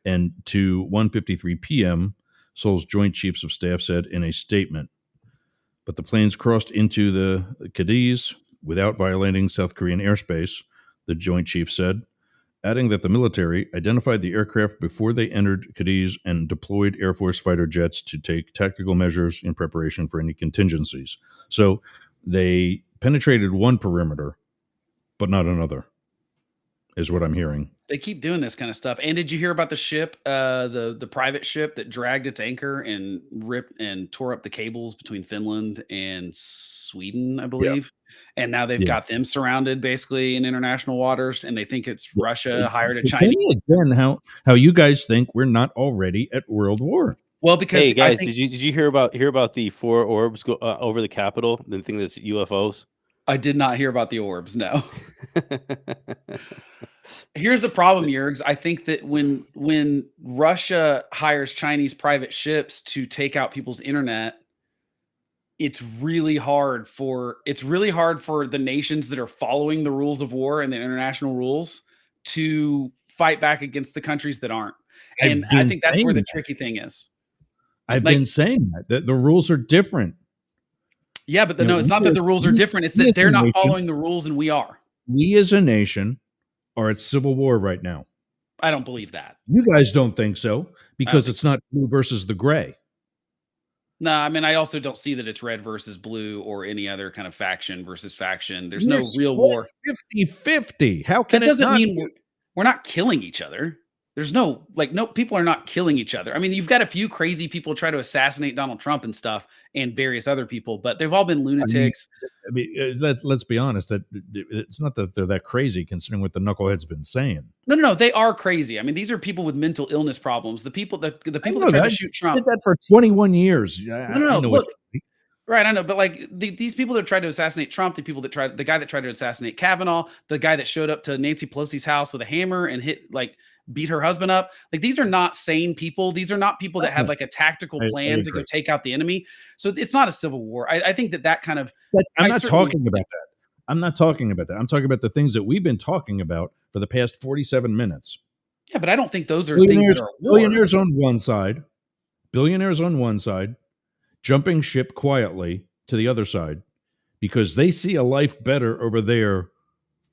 and to 1:53 p.m. Seoul's Joint Chiefs of Staff said in a statement. but the planes crossed into the Cadiz without violating South Korean airspace, the Joint Chiefs said, adding that the military identified the aircraft before they entered Cadiz and deployed Air Force fighter jets to take tactical measures in preparation for any contingencies. So they penetrated one perimeter, but not another, is what I'm hearing. They keep doing this kind of stuff. And did you hear about the ship, the private ship that dragged its anchor and ripped and tore up the cables between Finland and Sweden, I believe? And now they've got them surrounded basically in international waters, and they think it's Russia hired a Tell Chinese. me again how you guys think we're not already at World War. Well, because hey guys, did you hear about the 4 orbs go over the Capitol? The thing that's UFOs. I did not hear about the orbs. No. Here's the problem, Yergs. I think that when Russia hires Chinese private ships to take out people's internet, it's really hard for the nations that are following the rules of war and the international rules to fight back against the countries that aren't. And I think that's where the tricky thing is. I've been saying that the rules are different. Yeah, but no, it's not that the rules are different. It's that they're not following the rules and we are. We as a nation are at civil war right now. I don't believe that. You guys don't think so because it's not blue versus the gray. No, I mean, I also don't see that it's red versus blue or any other kind of faction versus faction. There's no real war. 50-50. How can that doesn't it not mean we're not killing each other. There's no people are not killing each other. I mean, you've got a few crazy people try to assassinate Donald Trump and stuff and various other people, but they've all been lunatics. I mean let's be honest. That it's not that they're that crazy considering what the knucklehead's been saying. No, they are crazy. I mean, these are people with mental illness problems. The people that try to shoot Trump did that for 21 years. No. Look, right, I know, but like these people that tried to assassinate Trump, the guy that tried to assassinate Kavanaugh, the guy that showed up to Nancy Pelosi's house with a hammer and beat her husband up. Like, these are not sane people. These are not people that had like a tactical plan to go take out the enemy. So it's not a civil war. I think that kind of. I'm not talking about that. I'm not talking about that. I'm talking about the things that we've been talking about for the past 47 minutes. Yeah, but I don't think those are things that are billionaires on one side, jumping ship quietly to the other side because they see a life better over there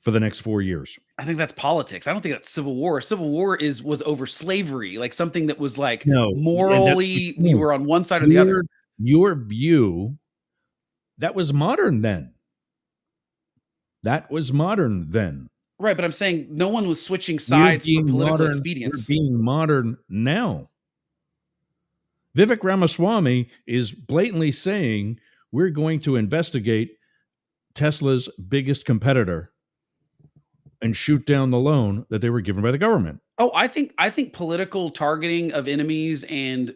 for the next 4 years. I think that's politics. I don't think that's civil war. Civil war was over slavery, like something that was like morally we were on one side or the other. Your view, that was modern then. Right, but I'm saying no one was switching sides for political expedience. We're being modern now. Vivek Ramaswamy is blatantly saying we're going to investigate Tesla's biggest competitor and shoot down the loan that they were given by the government. Oh, I think political targeting of enemies and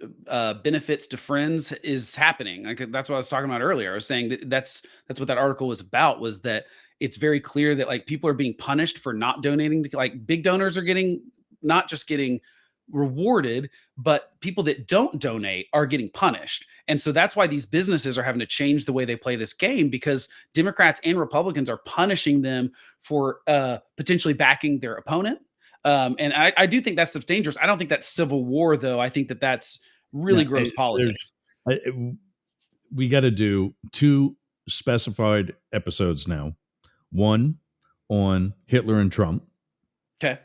benefits to friends is happening. That's what I was talking about earlier. I was saying that's what that article was about, was that it's very clear that like people are being punished for not donating to, like, big donors are not just getting rewarded, but people that don't donate are getting punished. And so that's why these businesses are having to change the way they play this game, because Democrats and Republicans are punishing them for potentially backing their opponent. And I do think that's dangerous. I don't think that's civil war, though. I think that's really gross politics. We got to do 2 specified episodes now. One on Hitler and Trump. Okay.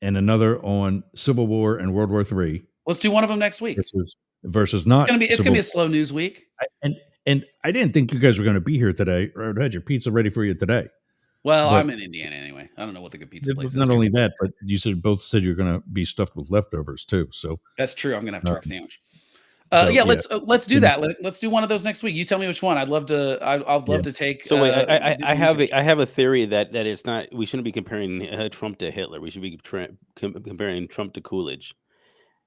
And another on Civil War and World War III. Let's do one of them next week. Versus not. It's gonna be a slow news week. And I didn't think you guys were going to be here today, or I'd had your pizza ready for you today. Well, I'm in Indiana anyway. I don't know what the good pizza place is. Not only that, but you both said you're going to be stuffed with leftovers too. So that's true. I'm going to have a turkey sandwich. Let's do that. Let's do one of those next week. You tell me which one. I'd love to. I'd love to take. So wait, I have a theory that it's not. We shouldn't be comparing Trump to Hitler. We should be comparing Trump to Coolidge,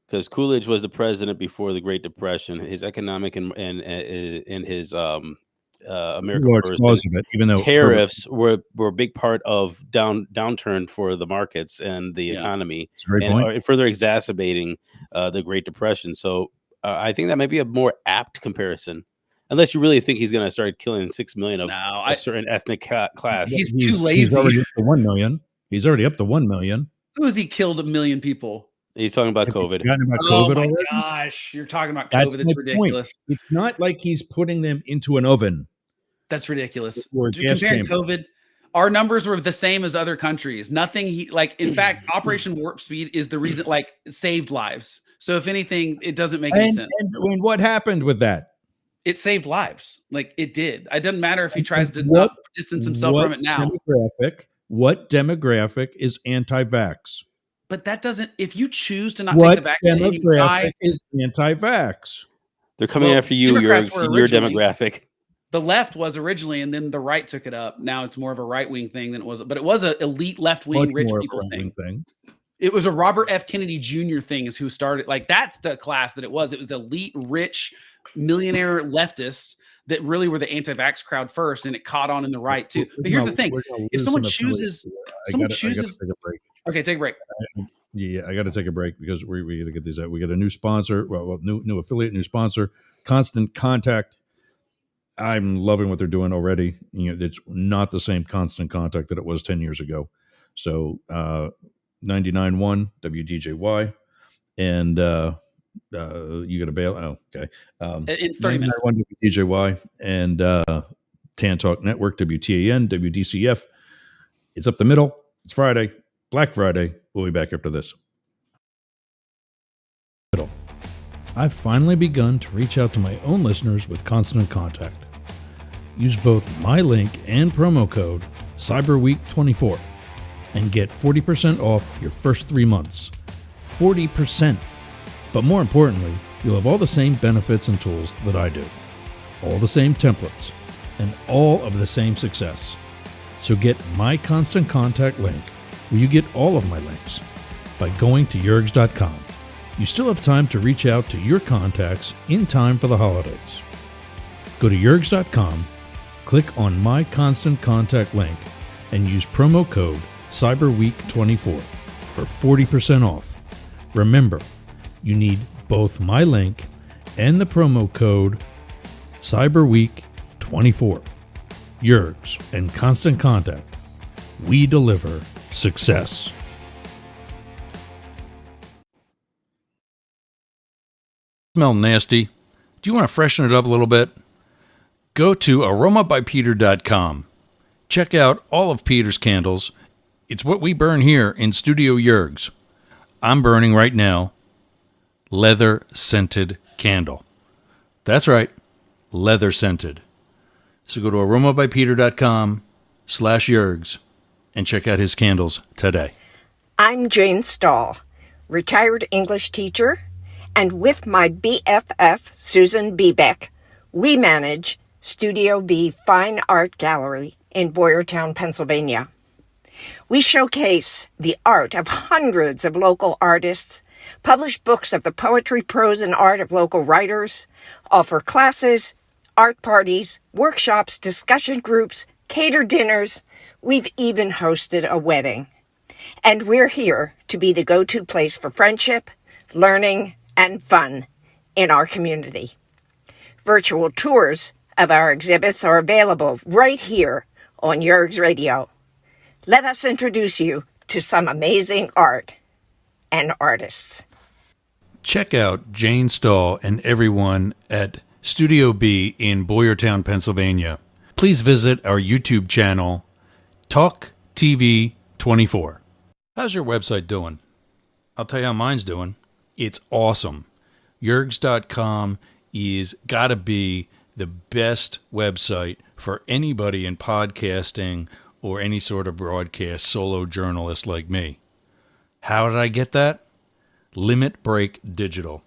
because Coolidge was the president before the Great Depression. His economic and his America First, even though tariffs were a big part of downturn for the markets and the economy, and further exacerbating the Great Depression. So. I think that might be a more apt comparison, unless you really think he's going to start killing 6 million of a certain ethnic class. He's too lazy. He's already up to 1 million. He's already up to 1 million. Who has he killed 1 million people? He's talking about Have you COVID. forgotten about Oh COVID my already? gosh, you're talking about That's COVID. my It's ridiculous. point. It's not like he's putting them into an oven That's ridiculous. or a gas Comparing chamber. COVID, our numbers were the same as other countries. Nothing in fact, Operation Warp Speed is the reason, like, saved lives. So if anything, it doesn't make any sense. And what happened with that? It saved lives. Like, it did. It doesn't matter if he tries to What distance himself from it now. What demographic is anti-vax? But that doesn't. If you choose to not take the vaccine, and you die, demographic is anti-vax? They're coming Well, after you, Democrats your were originally- demographic. the left was originally, and then the right took it up. Now it's more of a right-wing thing than it was. But it was an elite left-wing Much rich more of a people right-wing thing. thing. It was a Robert F. Kennedy Jr. thing is who started. Like, that's the class that it was. It was elite, rich, millionaire leftists that really were the anti-vax crowd first, and it caught on in the right too. But here's the thing: if someone chooses, I gotta take a break. Okay, take a break. Yeah, I got to take a break because we got to get these out. We got a new sponsor, new affiliate, new sponsor, Constant Contact. I'm loving what they're doing already. You know, it's not the same Constant Contact that it was 10 years ago. So 99.1 WDJY, and you got to bail. Oh, okay. In 30 minutes. 99.1 WDJY and Tan Talk Network, WTAN, WDCF. It's up the middle. It's Friday, Black Friday. We'll be back after this. I've finally begun to reach out to my own listeners with Constant Contact. Use both my link and promo code CyberWeek24 and get 40% off your first 3 months. 40%. But more importantly, you'll have all the same benefits and tools that I do. All the same templates and all of the same success. So get my Constant Contact link where you get all of my links by going to yergs.com. You still have time to reach out to your contacts in time for the holidays. Go to yergs.com, click on my Constant Contact link, and use promo code CyberWeek24 for 40% off. Remember, you need both my link and the promo code CyberWeek24. Yergs and Constant Contact. We deliver success. Smell nasty? Do you want to freshen it up a little bit? Go to aromabypeter.com. Check out all of Peter's candles. It's what we burn here in Studio Yergs. I'm burning right now leather scented candle. That's right, leather scented. So go to aromabypeter.com/Yergs and check out his candles today. I'm Jane Stahl, retired English teacher, and with my BFF, Susan Bebeck, we manage Studio B Fine Art Gallery in Boyertown, Pennsylvania. We showcase the art of hundreds of local artists, publish books of the poetry, prose, and art of local writers, offer classes, art parties, workshops, discussion groups, cater dinners. We've even hosted a wedding. And we're here to be the go-to place for friendship, learning, and fun in our community. Virtual tours of our exhibits are available right here on Yergs Radio. Let us introduce you to some amazing art and artists. Check out Jane Stahl and everyone at Studio B in Boyertown, Pennsylvania. Please visit our YouTube channel, Talk TV 24. How's your website doing? I'll tell you how mine's doing. It's awesome. Yergs.com is gotta be the best website for anybody in podcasting or any sort of broadcast solo journalist like me. How did I get that? Limit Break Digital.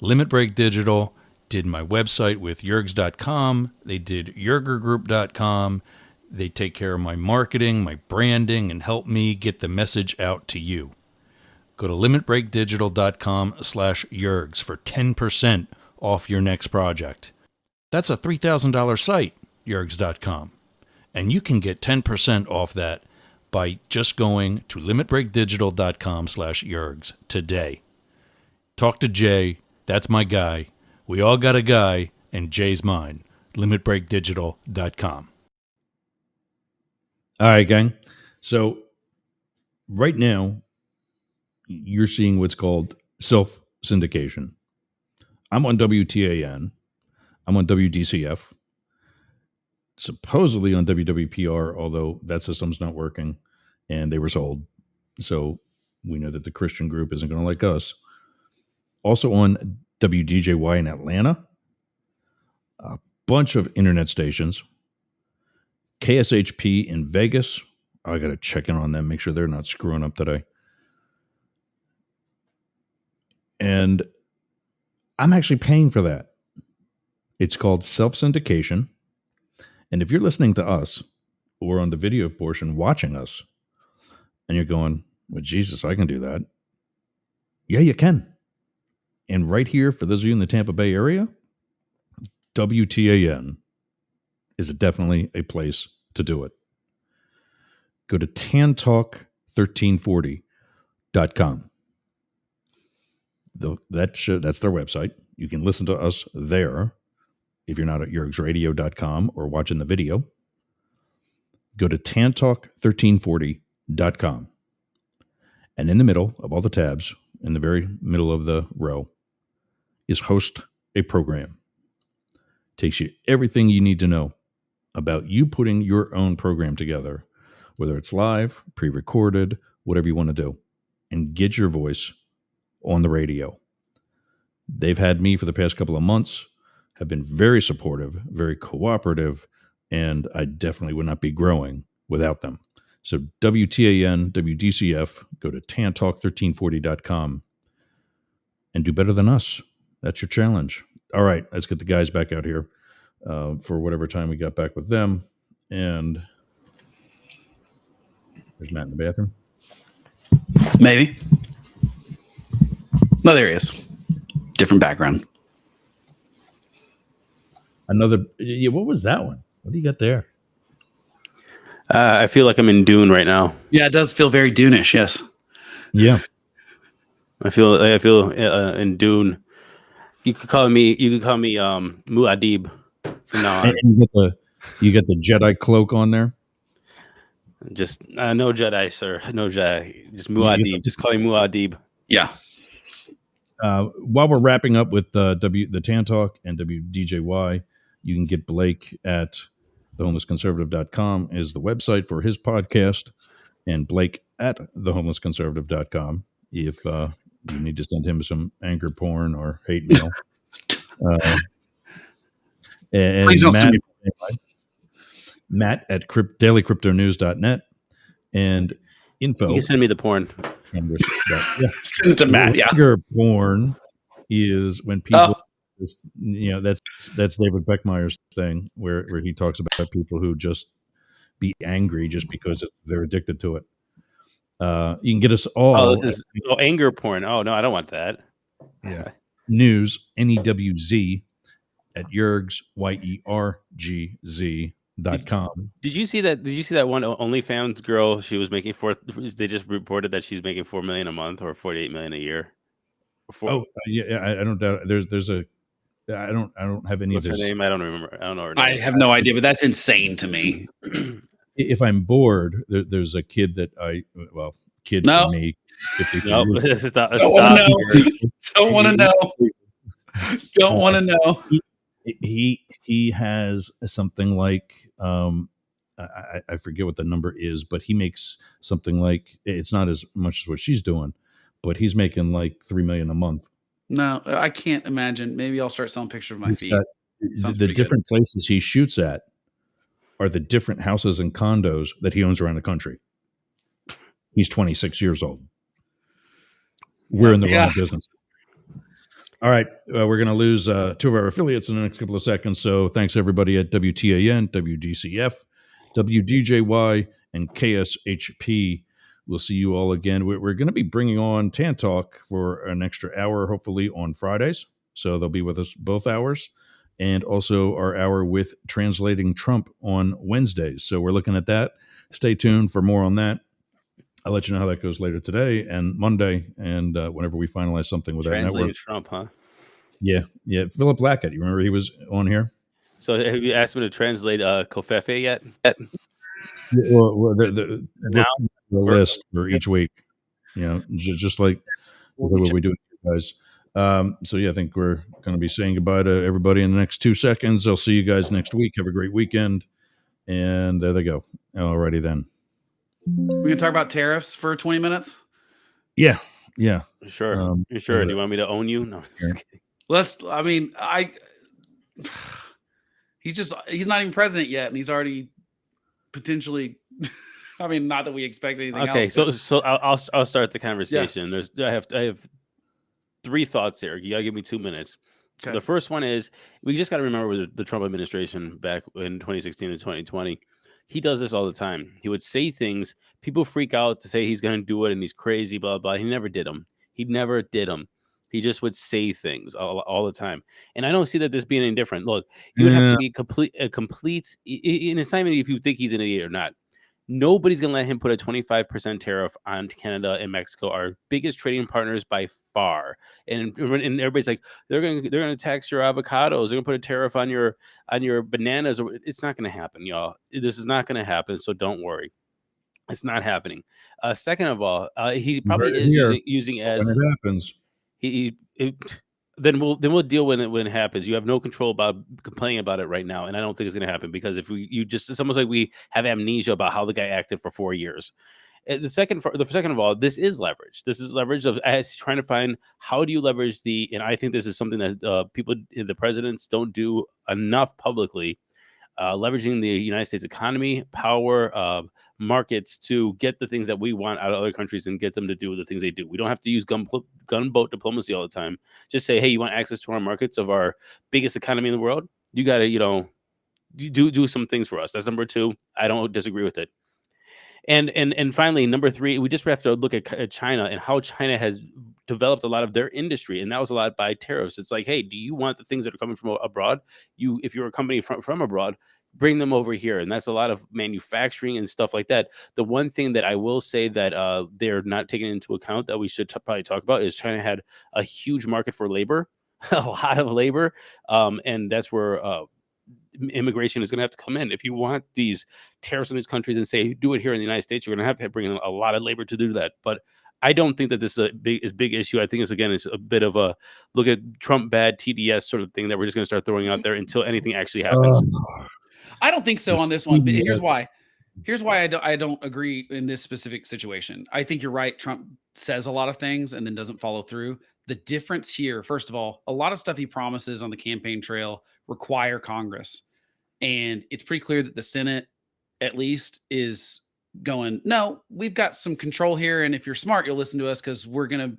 Limit Break Digital did my website with Yergs.com. They did YergerGroup.com. They take care of my marketing, my branding, and help me get the message out to you. Go to limitbreakdigital.com/Yergs for 10% off your next project. That's a $3,000 site, Yergs.com. And you can get 10% off that by just going to limitbreakdigital.com/Yergs today. Talk to Jay. That's my guy. We all got a guy, and Jay's mine. limitbreakdigital.com. All right, gang. So right now, you're seeing what's called self-syndication. I'm on WTAN. I'm on WDCF. Supposedly on WWPR, although that system's not working, and they were sold. So we know that the Christian group isn't going to like us. Also on WDJY in Atlanta, a bunch of internet stations. KSHP in Vegas. I got to check in on them, make sure they're not screwing up today. And I'm actually paying for that. It's called self-syndication. And if you're listening to us or on the video portion watching us, and you're going, well, Jesus, I can do that. Yeah, you can. And right here, for those of you in the Tampa Bay area, WTAN is definitely a place to do it. Go to tantalk1340.com. That's their website. You can listen to us there if you're not at yergsradio.com or watching the video. Go to tantalk1340.com. And in the middle of all the tabs, in the very middle of the row, is host a program. Takes you everything you need to know about you putting your own program together, whether it's live, pre-recorded, whatever you want to do, and get your voice on the radio. They've had me for the past couple of months, have been very supportive, very cooperative, and I definitely would not be growing without them. So WTAN, WDCF, go to tantalk1340.com and do better than us. That's your challenge. All right, let's get the guys back out here for whatever time we got back with them. And there's Matt in the bathroom. Maybe. No, there he is. Different background. What was that one? What do you got there? I feel like I'm in Dune right now. Yeah, it does feel very Dune-ish, yes. Yeah. I feel in Dune. You could call me Muad'Dib from now on. And you get the Jedi cloak on there. Just no Jedi, sir. No Jedi. Just Muad'Dib. Just call me Muad'Dib. Yeah. While we're wrapping up with the Tan Talk and WDJY, you can get Blake at thehomelessconservative.com is the website for his podcast, and Blake at thehomelessconservative.com if you need to send him some anger porn or hate mail. And Please don't send me. Matt at dailycryptonews.net and info. You can send me the porn. Send it to Matt, yeah. Anger porn is when people, that's David Beckmeyer's thing where he talks about people who just be angry just because they're addicted to it. You can get us all. Oh, this is anger porn. Oh, no, I don't want that. Yeah. News, NEWZ at Yergz, YERGZ.com. Did you see that? Did you see that one OnlyFans girl? She was making they just reported that she's making $4 million a month or $48 million a year. I don't doubt it. I don't have any What's of this. her name? I don't remember. I don't know her name. I have no idea, but that's insane to me. If I'm bored, there's a kid that for me, 53 Nope. years. Stop. Don't want to know. Don't want to know. He has something like I forget what the number is, but he makes something like, it's not as much as what she's doing, but he's making like $3 million a month. No, I can't imagine. Maybe I'll start selling pictures of my feet. The different places he shoots at are the different houses and condos that he owns around the country. He's 26 years old. We're in the wrong business. All right. We're going to lose two of our affiliates in the next couple of seconds. So thanks everybody at WTAN, WDCF, WDJY, and KSHP. We'll see you all again. We're going to be bringing on Tan Talk for an extra hour, hopefully on Fridays. So they'll be with us both hours. And also our hour with Translating Trump on Wednesdays. So we're looking at that. Stay tuned for more on that. I'll let you know how that goes later today and Monday, and whenever we finalize something with that network. Translating Trump, huh? Yeah. Philip Blackett, you remember he was on here? So have you asked me to translate Kofefe yet? Well, the list for each week. Just like what we do, guys. So yeah, I think we're going to be saying goodbye to everybody in the next 2 seconds. I'll see you guys next week. Have a great weekend. And there they go. Alrighty then. We can talk about tariffs for 20 minutes. Yeah. Sure. You sure? Do you want me to own you? No. He's not even president yet, and he's already potentially. I mean, not that we expect anything else. Okay, so I'll start the conversation. I have 3 thoughts here. You gotta give me 2 minutes. Okay. The first one is we just got to remember the Trump administration back in 2016 and 2020. He does this all the time. He would say things, people freak out to say he's going to do it and he's crazy, blah, blah. He never did them. He just would say things all the time. And I don't see that this being any different. Look, you would have to be complete, and it's not even if you think he's an idiot or not. Nobody's going to let him put a 25% tariff on Canada and Mexico, our biggest trading partners by far. And everybody's like, they're going to tax your avocados. They're going to put a tariff on your bananas. It's not going to happen, y'all. This is not going to happen. So don't worry. It's not happening. Second of all, he probably is using as when it happens. Then we'll deal when it happens. You have no control about complaining about it right now, and I don't think it's going to happen because it's almost like we have amnesia about how the guy acted for 4 years. The second of all, this is leverage. This is leverage of as trying to find how do you leverage and I think this is something that people, the presidents, don't do enough publicly. Leveraging the United States economy, power, markets to get the things that we want out of other countries and get them to do the things they do. We don't have to use gunboat diplomacy all the time. Just say, hey, you want access to our markets of our biggest economy in the world? You got to, you do some things for us. That's number 2. I don't disagree with it. And finally, number 3, we just have to look at China and how China has developed a lot of their industry, and that was a lot by tariffs. It's like, hey, do you want the things that are coming from abroad? If you're a company from abroad, bring them over here, and that's a lot of manufacturing and stuff like that. The one thing that I will say that they're not taking into account that we should probably talk about is China had a huge market for labor, a lot of labor, and that's where immigration is going to have to come in. If you want these tariffs in these countries and say do it here in the United States, you're going to have to bring in a lot of labor to do that. But I don't think that this is a big issue. I think it's a bit of a look at Trump bad TDS sort of thing that we're just going to start throwing out there until anything actually happens. I don't think so on this one. But here's why. I don't agree in this specific situation. I think you're right. Trump says a lot of things and then doesn't follow through. The difference here, first of all, a lot of stuff he promises on the campaign trail require Congress. And it's pretty clear that the Senate, at least, is going, no, we've got some control here. And if you're smart, you'll listen to us because we're going to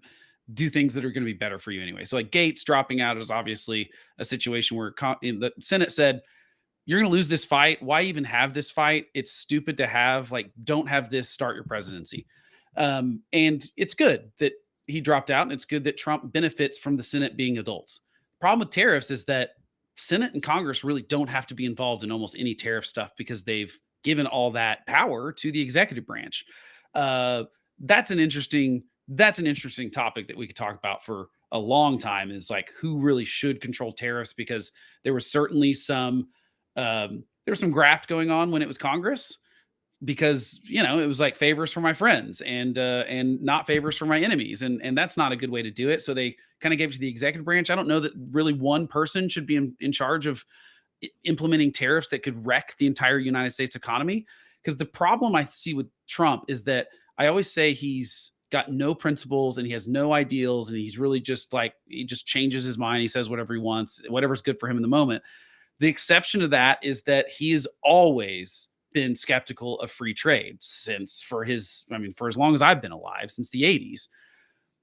do things that are going to be better for you anyway. So like Gates dropping out is obviously a situation where the Senate said, you're going to lose this fight. Why even have this fight? It's stupid to have, don't have this start your presidency. And it's good that he dropped out, and it's good that Trump benefits from the Senate being adults. The problem with tariffs is that Senate and Congress really don't have to be involved in almost any tariff stuff because they've given all that power to the executive branch. That's an interesting topic that we could talk about for a long time, is like who really should control tariffs, because there was certainly some graft going on when it was Congress, because it was like favors for my friends and not favors for my enemies, and that's not a good way to do it. So they kind of gave it to the executive branch. I don't know that really one person should be in charge of implementing tariffs that could wreck the entire United States economy. Because the problem I see with Trump is that I always say he's got no principles and he has no ideals, and he's really just he just changes his mind. He says whatever he wants, whatever's good for him in the moment. The exception to that is that he has always been skeptical of free trade for as long as I've been alive, since the 80s.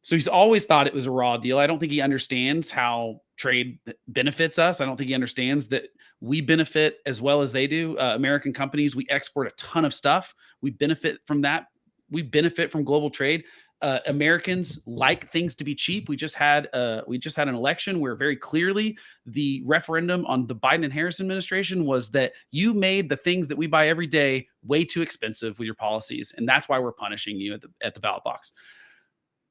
So he's always thought it was a raw deal. I don't think he understands how trade benefits us. I don't think he understands that we benefit as well as they do. American companies, we export a ton of stuff. We benefit from that. We benefit from global trade. Americans like things to be cheap. We just had an election where very clearly the referendum on the Biden and Harris administration was that you made the things that we buy every day way too expensive with your policies, and that's why we're punishing you at the ballot box.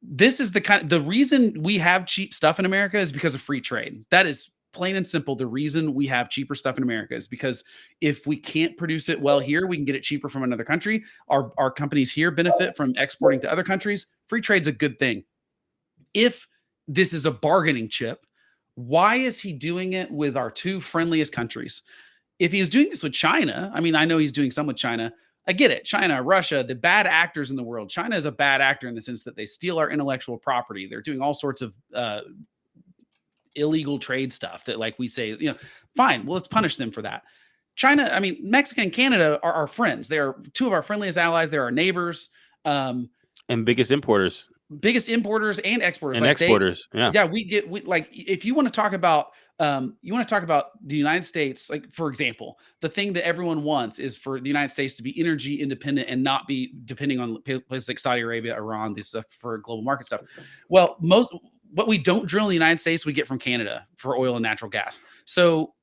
This is the reason we have cheap stuff in America is because of free trade. That is plain and simple, the reason we have cheaper stuff in America is because if we can't produce it well here, we can get it cheaper from another country. Our companies here benefit from exporting to other countries. Free trade's a good thing. If this is a bargaining chip, why is he doing it with our two friendliest countries? If he was doing this with China, I mean, I know he's doing some with China. I get it. China, Russia, the bad actors in the world. China is a bad actor in the sense that they steal our intellectual property. They're doing all sorts of illegal trade stuff that, like we say, fine. Well, let's punish them for that. China, I mean, Mexico and Canada are our friends. They are two of our friendliest allies. They're our neighbors. And biggest importers. Biggest importers and exporters. And exporters. Yeah. We like, if you want to talk about the United States, like, for example, the thing that everyone wants is for the United States to be energy independent and not be depending on places like Saudi Arabia, Iran, this stuff for global market stuff. Well, what we don't drill in the United States, we get from Canada for oil and natural gas. So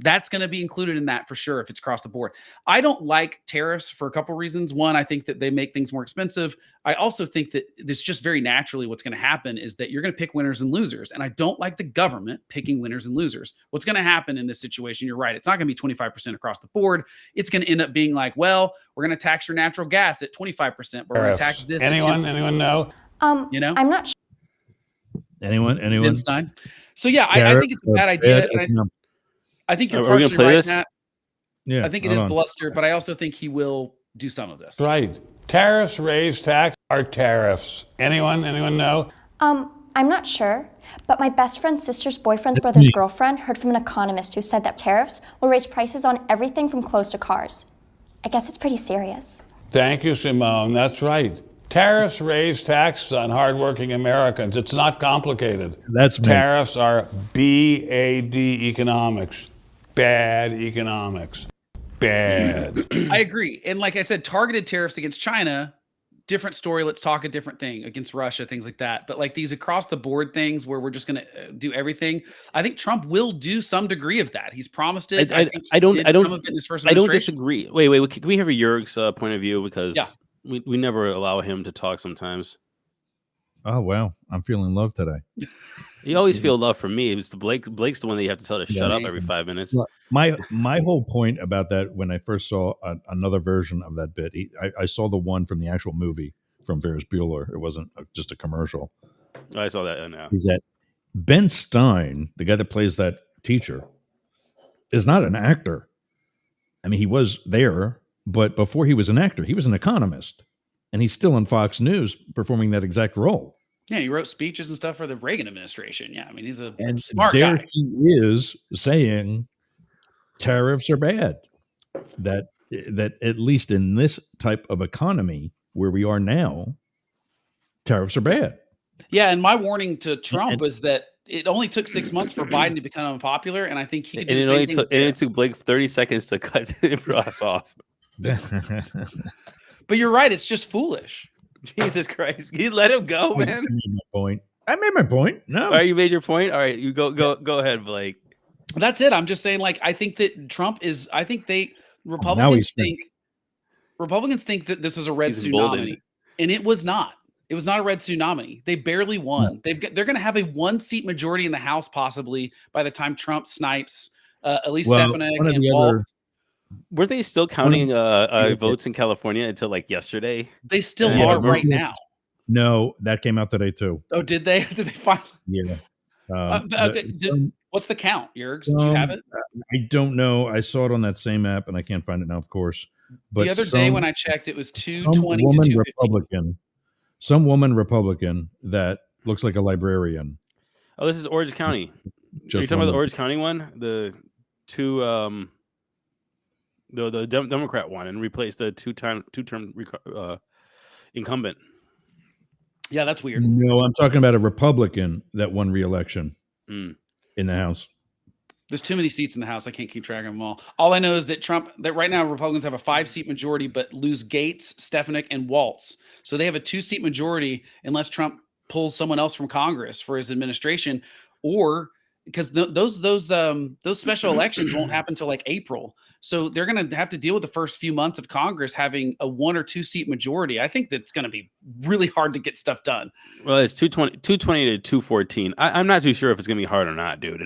that's going to be included in that for sure if it's across the board. I don't like tariffs for a couple of reasons. One, I think that they make things more expensive. I also think that this just very naturally what's going to happen is that you're going to pick winners and losers. And I don't like the government picking winners and losers. What's going to happen in this situation, you're right, it's not going to be 25% across the board. It's going to end up being like, well, we're going to tax your natural gas at 25%, but we're going to tax this. Anyone know? I'm not sure. Anyone? Einstein. So yeah, I think it's a bad idea. I think you're partially right, Matt. Yeah, I think it is bluster, but I also think he will do some of this. Right. Tariffs, raise tax, are tariffs. Anyone know? I'm not sure, but my best friend's sister's boyfriend's brother's girlfriend heard from an economist who said that tariffs will raise prices on everything from clothes to cars. I guess it's pretty serious. Thank you, Simone. That's right. Tariffs raise taxes on hardworking Americans. It's not complicated. That's me. Tariffs are BAD economics. Bad economics. Bad. I agree. And like I said, targeted tariffs against China, different story. Let's talk a different thing against Russia, things like that. But like these across the board things where we're just going to do everything. I think Trump will do some degree of that. He's promised it. I don't disagree. Wait. Can we have a Jurg's point of view? Because we never allow him to talk sometimes. Oh, wow. I'm feeling love today. You always feel love from me. It's the Blake's the one that you have to tell to shut up every 5 minutes. My whole point about that, when I first saw another version of that bit, I saw the one from the actual movie from Ferris Bueller. It wasn't just a commercial. I saw that now. Is that Ben Stein, the guy that plays that teacher, is not an actor. I mean, he was there, but before he was an actor, he was an economist. And he's still on Fox News performing that exact role. Yeah, he wrote speeches and stuff for the Reagan administration. Yeah, I mean, he's a smart guy. There he is saying tariffs are bad. That at least in this type of economy where we are now, tariffs are bad. Yeah, and my warning to Trump was that it only took 6 months for Biden to become unpopular, and I think he could do the same thing. It took Blake 30 seconds to cut us off. But you're right; it's just foolish. Jesus Christ! You let him go, man. I made my point. I made my point. No, all right, you made your point. All right, you go ahead, Blake. That's it. I'm just saying, like, I think that Trump is. I think Republicans think that this is a red tsunami, and it was not. It was not a red tsunami. They barely won. No. They're going to have a 1-seat majority in the House possibly by the time Trump snipes at least Stefanik and Waltz. Were they still counting votes in California until like yesterday? They still are right now. No, that came out today too. Oh, did they? Did they finally? Yeah. What's the count, Jurgs? Do you have it? I don't know. I saw it on that same app, and I can't find it now, of course. But the other day when I checked, it was 220 to 250. Some woman Republican that looks like a librarian. Oh, this is Orange County. Are you talking about the Orange County one? The two the Democrat one, and replaced the two-term incumbent. Yeah, that's weird. No, I'm talking about a Republican that won re-election in the House. There's too many seats in the House. I can't keep track of them all. All I know is that right now Republicans have a 5-seat majority, but lose Gates, Stefanik, and Waltz. So they have a 2-seat majority unless Trump pulls someone else from Congress for his administration, or because those special elections won't happen until like April. So they're going to have to deal with the first few months of Congress having a 1 or 2 seat majority. I think that's going to be really hard to get stuff done. Well, it's 220 to 214. I'm not too sure if it's going to be hard or not, dude.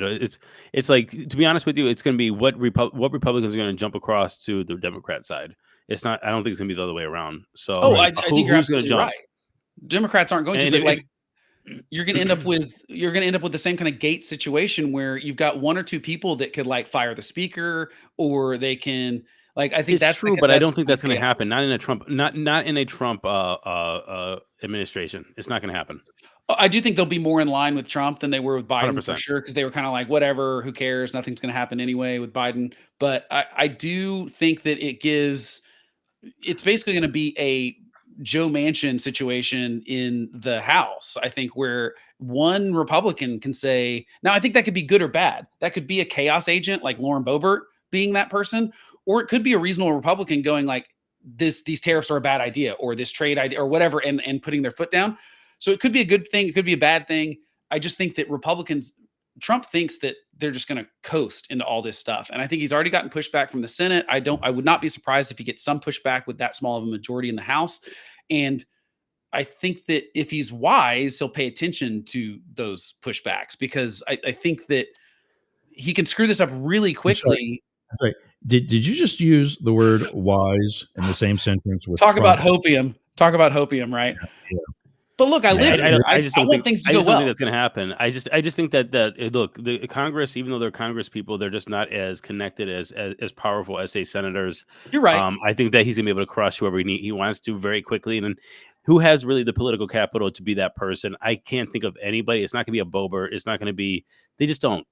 It's like, to be honest with you, it's going to be what Republicans are going to jump across to the Democrat side. It's not. I don't think it's going to be the other way around. So, I think you're absolutely right. Democrats aren't going to, but like, you're going to end up with the same kind of gate situation where you've got 1 or 2 people that could like fire the speaker, or they can like, I think that's true, but I don't think that's going to happen. Not in a Trump, not in a Trump administration. It's not going to happen. I do think they'll be more in line with Trump than they were with Biden 100%. For sure, because they were kind of like, whatever, who cares? Nothing's going to happen anyway with Biden. But I do think that it's basically going to be a Joe Manchin situation in the House, I think, where one Republican can say, now I think that could be good or bad. That could be a chaos agent like Lauren Boebert being that person, or it could be a reasonable Republican going like, these tariffs are a bad idea, or this trade idea, or whatever, and putting their foot down. So it could be a good thing. It could be a bad thing. I just think that Trump thinks that they're just going to coast into all this stuff. And I think he's already gotten pushback from the Senate. I would not be surprised if he gets some pushback with that small of a majority in the House. And I think that if he's wise, he'll pay attention to those pushbacks, because I think that he can screw this up really quickly. I'm sorry. Did you just use the word wise in the same sentence with Talk Trump? about hopium, right? Yeah. But look, I just don't want things to go well. I don't think that's going to happen. I just think that look, the Congress, even though they're Congress people, they're just not as connected as powerful as say senators. You're right. I think that he's going to be able to crush whoever he wants to very quickly. And then who has really the political capital to be that person? I can't think of anybody. It's not going to be a Boebert. It's not going to be. They just don't.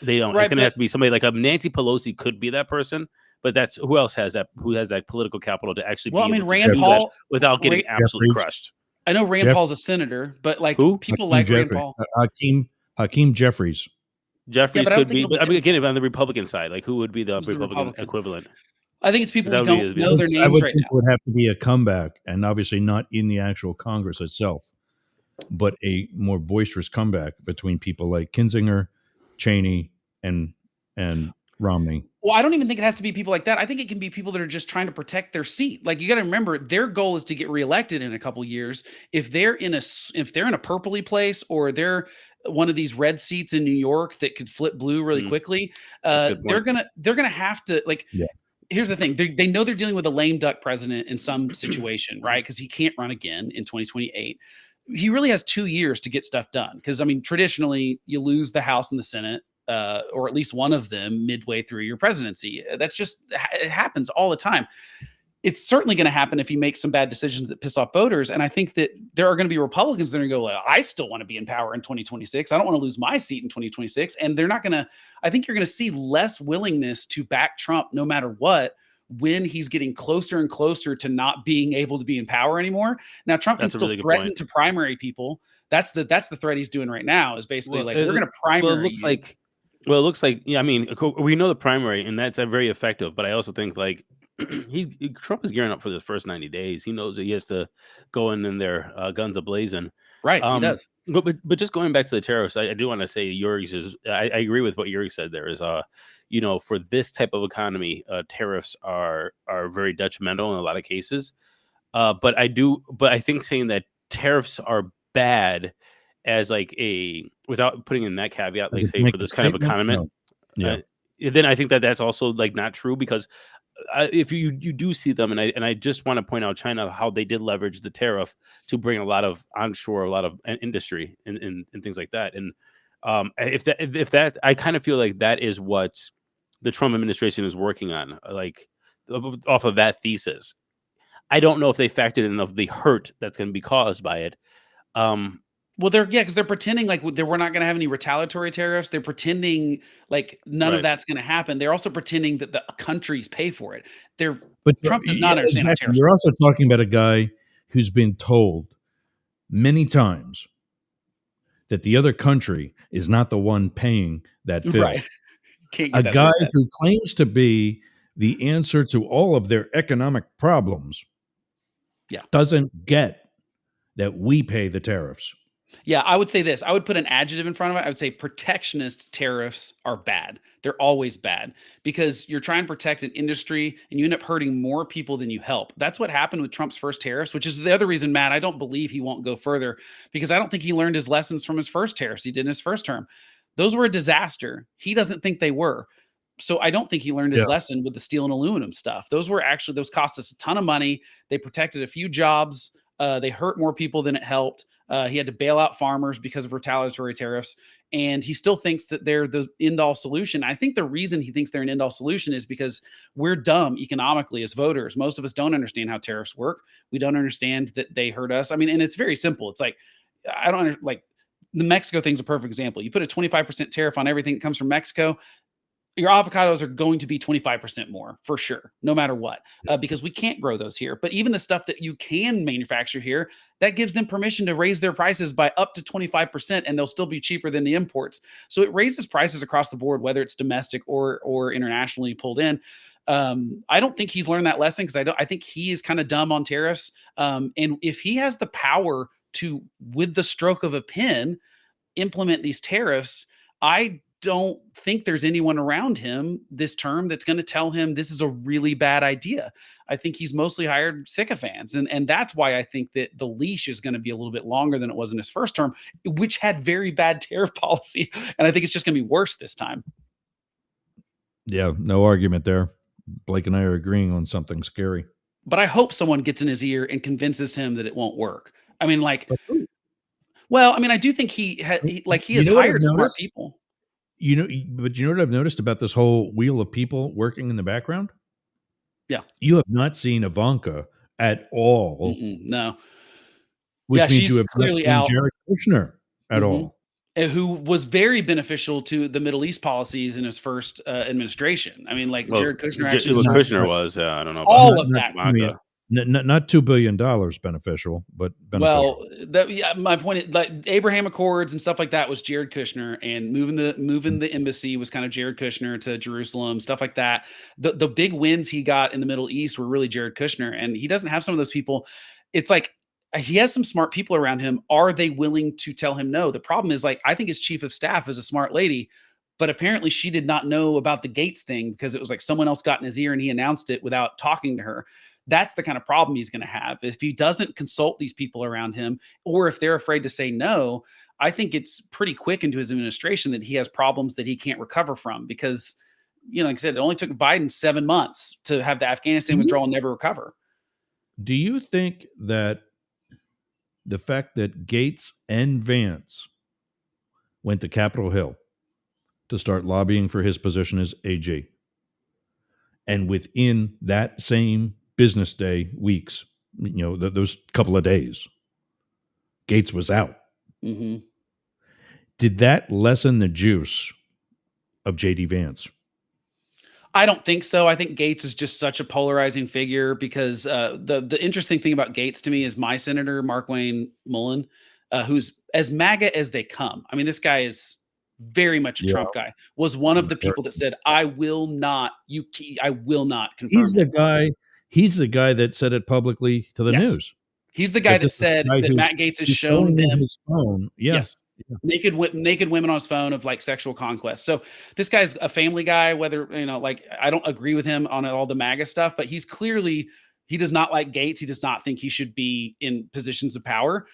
They don't. Right, it's going to have to be somebody like a Nancy Pelosi could be that person. But that's who else has that? Who has that political capital to actually? Well, be Rand Paul without getting absolutely crushed. I know Rand Paul's a senator, but like people like Rand Paul. Hakeem Jeffries. Jeffries could be, but I mean, again, on the Republican side, like who would be the Republican equivalent? I think it's people who don't know their names I would right think now. It would have to be a comeback, and obviously not in the actual Congress itself, but a more boisterous comeback between people like Kinzinger, Cheney, and Romney. Well, I don't even think it has to be people like that. I think it can be people that are just trying to protect their seat. Like, you got to remember, their goal is to get reelected in a couple years. If they're in a purpley place, or they're one of these red seats in New York that could flip blue really quickly, they're gonna have to like. Yeah. Here's the thing: they know they're dealing with a lame duck president in some situation, right? Because he can't run again in 2028. He really has 2 years to get stuff done. Because I mean, traditionally, you lose the House and the Senate. Or at least one of them midway through your presidency. That's just, it happens all the time. It's certainly going to happen if he makes some bad decisions that piss off voters. And I think that there are going to be Republicans that are going to go, well, I still want to be in power in 2026. I don't want to lose my seat in 2026. And they're not going to, I think you're going to see less willingness to back Trump no matter what, when he's getting closer and closer to not being able to be in power anymore. Now, Trump can still threaten to primary people. That's the threat he's doing right now, is basically we're going to primary Well, it looks like, yeah, I mean, we know the primary, and that's very effective. But I also think like Trump is gearing up for the first 90 days. He knows that he has to go in there guns a-blazing. Right, he does. But just going back to the tariffs, I do want to say I agree with what Yuri said there is, for this type of economy, tariffs are very detrimental in a lot of cases. But I think saying that tariffs are bad as like without putting in that caveat, like say for this kind of economy, then I think that that's also like not true, because if you do see them, and I just want to point out China, how they did leverage the tariff to bring a lot of onshore, a lot of industry and things like that. And if that, I kind of feel like that is what the Trump administration is working on, like off of that thesis. I don't know if they factored in of the hurt that's going to be caused by it. Well, because they're pretending like we're not going to have any retaliatory tariffs. They're pretending like none of that's going to happen. They're also pretending that the countries pay for it. Trump does not understand tariffs. You're also talking about a guy who's been told many times that the other country is not the one paying that bill. Right. A guy who claims to be the answer to all of their economic problems doesn't get that we pay the tariffs. Yeah, I would say this. I would put an adjective in front of it. I would say protectionist tariffs are bad. They're always bad because you're trying to protect an industry and you end up hurting more people than you help. That's what happened with Trump's first tariffs, which is the other reason, Matt, I don't believe he won't go further because I don't think he learned his lessons from his first tariffs he did in his first term. Those were a disaster. He doesn't think they were. So I don't think he learned his Yeah. lesson with the steel and aluminum stuff. Those cost us a ton of money. They protected a few jobs. They hurt more people than it helped. He had to bail out farmers because of retaliatory tariffs. And he still thinks that they're the end all solution. I think the reason he thinks they're an end all solution is because we're dumb economically as voters. Most of us don't understand how tariffs work. We don't understand that they hurt us. I mean, and it's very simple. It's like, I don't like the Mexico thing's a perfect example. You put a 25% tariff on everything that comes from Mexico, your avocados are going to be 25% more for sure, no matter what, because we can't grow those here. But even the stuff that you can manufacture here, that gives them permission to raise their prices by up to 25%, and they'll still be cheaper than the imports. So it raises prices across the board, whether it's domestic or internationally pulled in. I don't think he's learned that lesson because I think he is kind of dumb on tariffs. And if he has the power to, with the stroke of a pen, implement these tariffs, I don't think there's anyone around him this term that's going to tell him this is a really bad idea. I think he's mostly hired sycophants. And that's why I think that the leash is going to be a little bit longer than it was in his first term, which had very bad tariff policy. And I think it's just going to be worse this time. Yeah, no argument there. Blake and I are agreeing on something scary. But I hope someone gets in his ear and convinces him that it won't work. I mean, like, well, I mean, I do think he has hired smart people. But you know what I've noticed about this whole wheel of people working in the background? Yeah. You have not seen Ivanka at all. No. Which means you have not clearly seen out. Jared Kushner at all. Who was very beneficial to the Middle East policies in his first administration. I mean, like Jared Kushner actually Kushner was, I don't know about all of that. Not $2 billion beneficial, but beneficial. Well, my point is, like Abraham Accords and stuff like that was Jared Kushner, and moving the embassy was kind of Jared Kushner to Jerusalem, stuff like that. The big wins he got in the Middle East were really Jared Kushner, and he doesn't have some of those people. It's like he has some smart people around him. Are they willing to tell him no? The problem is, like, I think his chief of staff is a smart lady, but apparently she did not know about the Gates thing because it was like someone else got in his ear and he announced it without talking to her. That's the kind of problem he's going to have. If he doesn't consult these people around him, or if they're afraid to say no, I think it's pretty quick into his administration that he has problems that he can't recover from because, like I said, it only took Biden 7 months to have the Afghanistan withdrawal and never recover. Do you think that the fact that Gates and Vance went to Capitol Hill to start lobbying for his position as AG, and within that same business day, weeks, those couple of days, Gates was out. Mm-hmm. Did that lessen the juice of JD Vance? I don't think so. I think Gates is just such a polarizing figure because the interesting thing about Gates to me is my senator, Markwayne Mullin, who's as MAGA as they come. I mean, this guy is very much a Trump guy, was one of the people that said, I will not confirm. He's the guy that said it publicly to the news. He's the guy that said that Matt Gaetz has shown them his phone. Yes. Yeah. Naked women on his phone of like sexual conquest. So this guy's a family guy, whether, I don't agree with him on all the MAGA stuff, but he does not like Gates. He does not think he should be in positions of power.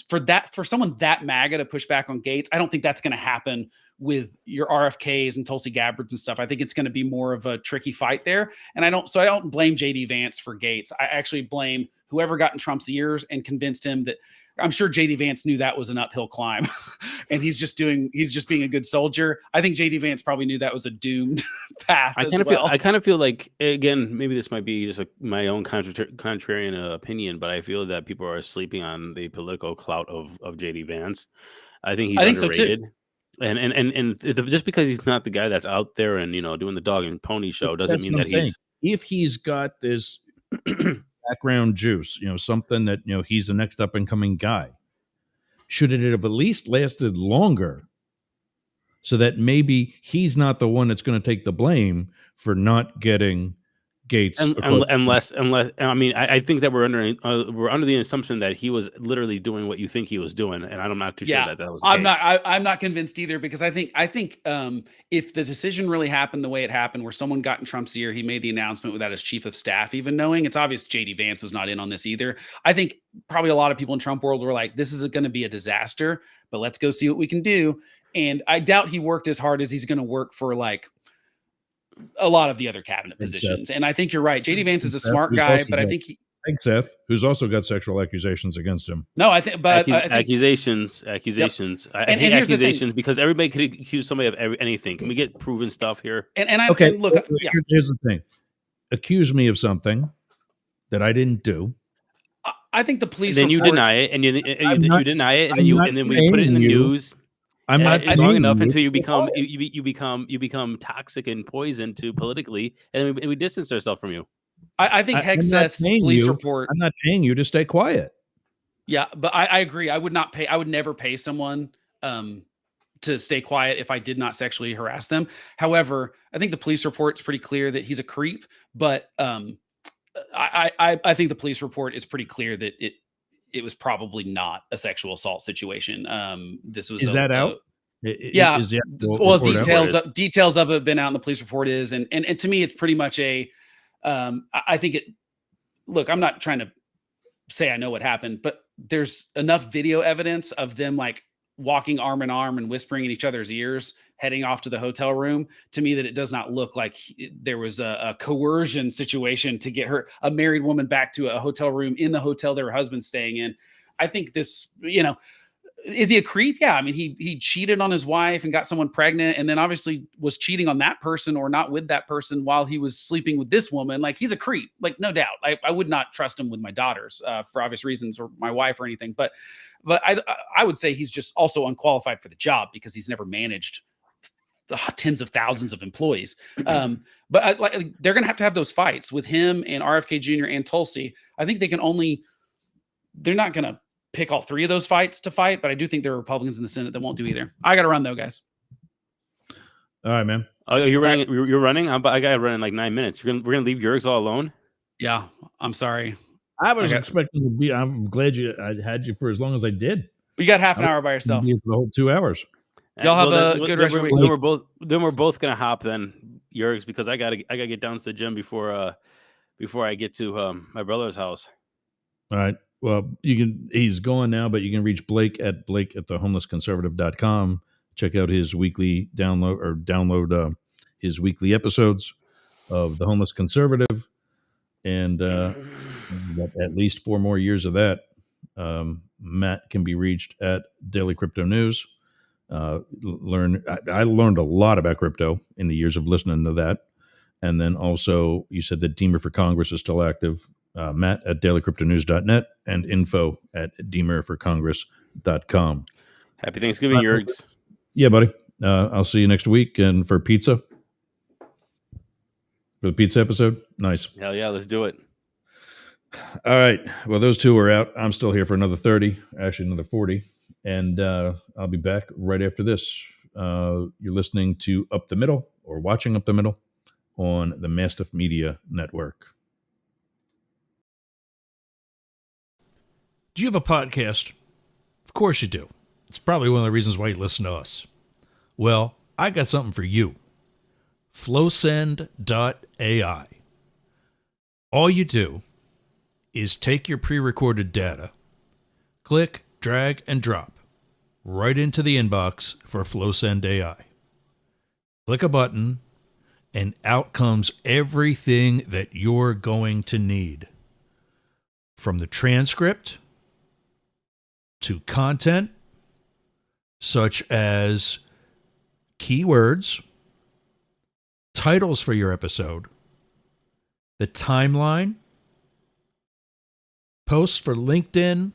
For someone that MAGA to push back on Gates, I don't think that's going to happen with your RFKs and Tulsi Gabbards and stuff. I think it's going to be more of a tricky fight there. And I don't blame JD Vance for Gates. I actually blame whoever got in Trump's ears and convinced him that. I'm sure JD Vance knew that was an uphill climb and he's just being a good soldier. I think JD Vance probably knew that was a doomed path. I kind of feel like, again, maybe this might be just my own contrarian opinion, but I feel that people are sleeping on the political clout of JD Vance. I think he's underrated. So too. And just because he's not the guy that's out there and, doing the dog and pony show doesn't mean that if he's got this background juice, something that, he's the next up and coming guy. Should it have at least lasted longer so that maybe he's not the one that's going to take the blame for not getting gates. Unless, I mean, I think that we're under the assumption that he was literally doing what you think he was doing, and I'm not too sure that was the case. I'm not convinced either, because I think if the decision really happened the way it happened, where someone got in Trump's ear, he made the announcement without his chief of staff even knowing. It's obvious JD Vance was not in on this either. I think probably a lot of people in Trump world were like, this is going to be a disaster, but let's go see what we can do. And I doubt he worked as hard as he's going to work for like a lot of the other cabinet positions. And I think you're right. JD Vance is a smart guy, but I think Thanks, Seth, who's also got sexual accusations against him. No, I think, but accusations. Yep. I hate accusations because everybody could accuse somebody of anything. Can we get proven stuff here? Okay, look, here's the thing. Accuse me of something that I didn't do. I think the police. And then you deny it, and you deny it, and then we put it in the news. I'm not long enough until you become toxic and poison to politically, and we distance ourselves from you. I think Hegseth's police report. I'm not paying you to stay quiet. Yeah, but I agree. I would never pay someone to stay quiet if I did not sexually harass them. However, I think the police report's pretty clear that he's a creep. But I think the police report is pretty clear that it was probably not a sexual assault situation. This was out? Yeah. Well, details of it have been out in the police report and to me, it's pretty much I think it. Look, I'm not trying to say I know what happened, but there's enough video evidence of them like walking arm in arm and whispering in each other's ears, heading off to the hotel room, to me that it does not look like there was a coercion situation to get a married woman back to a hotel room in the hotel that her husband's staying in. I think this, is he a creep? Yeah. I mean, he cheated on his wife and got someone pregnant, and then obviously was cheating on that person or not with that person while he was sleeping with this woman. Like, he's a creep, like, no doubt. I would not trust him with my daughters for obvious reasons, or my wife or anything. But I would say he's just also unqualified for the job because he's never managed tens of thousands of employees. But they're going to have those fights with him and RFK Jr. and Tulsi. I think they're not going to pick all three of those fights to fight, but I do think there are Republicans in the Senate that won't do either. I got to run though, guys. All right, man. Oh, you're running. You're running. I got to run in like 9 minutes. We're gonna leave Jurgs all alone. Yeah, I'm sorry. I was expecting to be. I'm glad I had you for as long as I did. You got half an hour by yourself. The whole 2 hours. Y'all have a good rest of your week. Then we're both gonna hop then, Jurgs, because I gotta get down to the gym before I get to my brother's house. All right. Well, he's going now, but you can reach Blake at thehomelessconservative.com. Check out his weekly download his weekly episodes of The Homeless Conservative. And at least 4 more years of that. Matt can be reached at Daily Crypto News. I learned a lot about crypto in the years of listening to that. And then also, you said that Deemer for Congress is still active. Matt at dailycryptonews.net and info at deemerforcongress.com. Happy Thanksgiving, Jurgs. Yeah, buddy. I'll see you next week. And for pizza, for the pizza episode, nice. Hell yeah, let's do it. All right. Well, those two are out. I'm still here for another 30, actually another 40. And I'll be back right after this. You're listening to Up the Middle, or watching Up the Middle, on the Mastiff Media Network. Do you have a podcast? Of course you do. It's probably one of the reasons why you listen to us. Well, I got something for you. Flowsend.ai. All you do is take your pre-recorded data, click, drag, and drop right into the inbox for Flowsend AI. Click a button, and out comes everything that you're going to need. From the transcript to content such as keywords, titles for your episode, the timeline, posts for LinkedIn,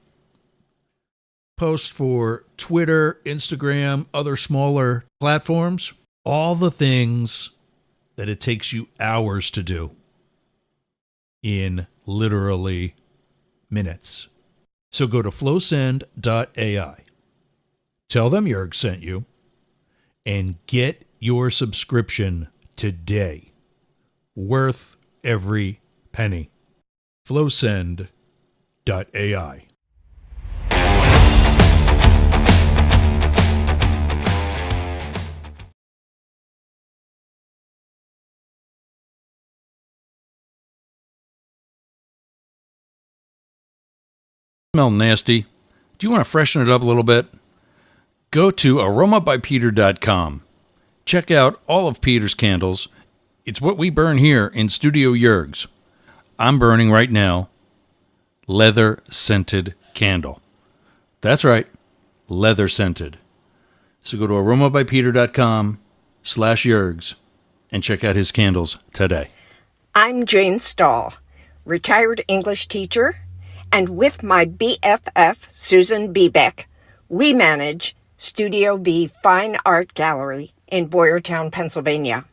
posts for Twitter, Instagram, other smaller platforms, all the things that it takes you hours to do in literally minutes. So go to flowsend.ai. Tell them Jurg sent you and get your subscription today. Worth every penny. Flowsend.ai. Smell nasty. Do you want to freshen it up a little bit? Go to aromabypeter.com. Check out all of Peter's candles. It's what we burn here in Studio Yerg's. I'm burning right now leather scented candle. That's right, leather scented. So go to aromabypeter.com/Yerg's and check out his candles today. I'm Jane Stahl, retired English teacher, and with my BFF, Susan Bebeck, we manage Studio B Fine Art Gallery in Boyertown, Pennsylvania.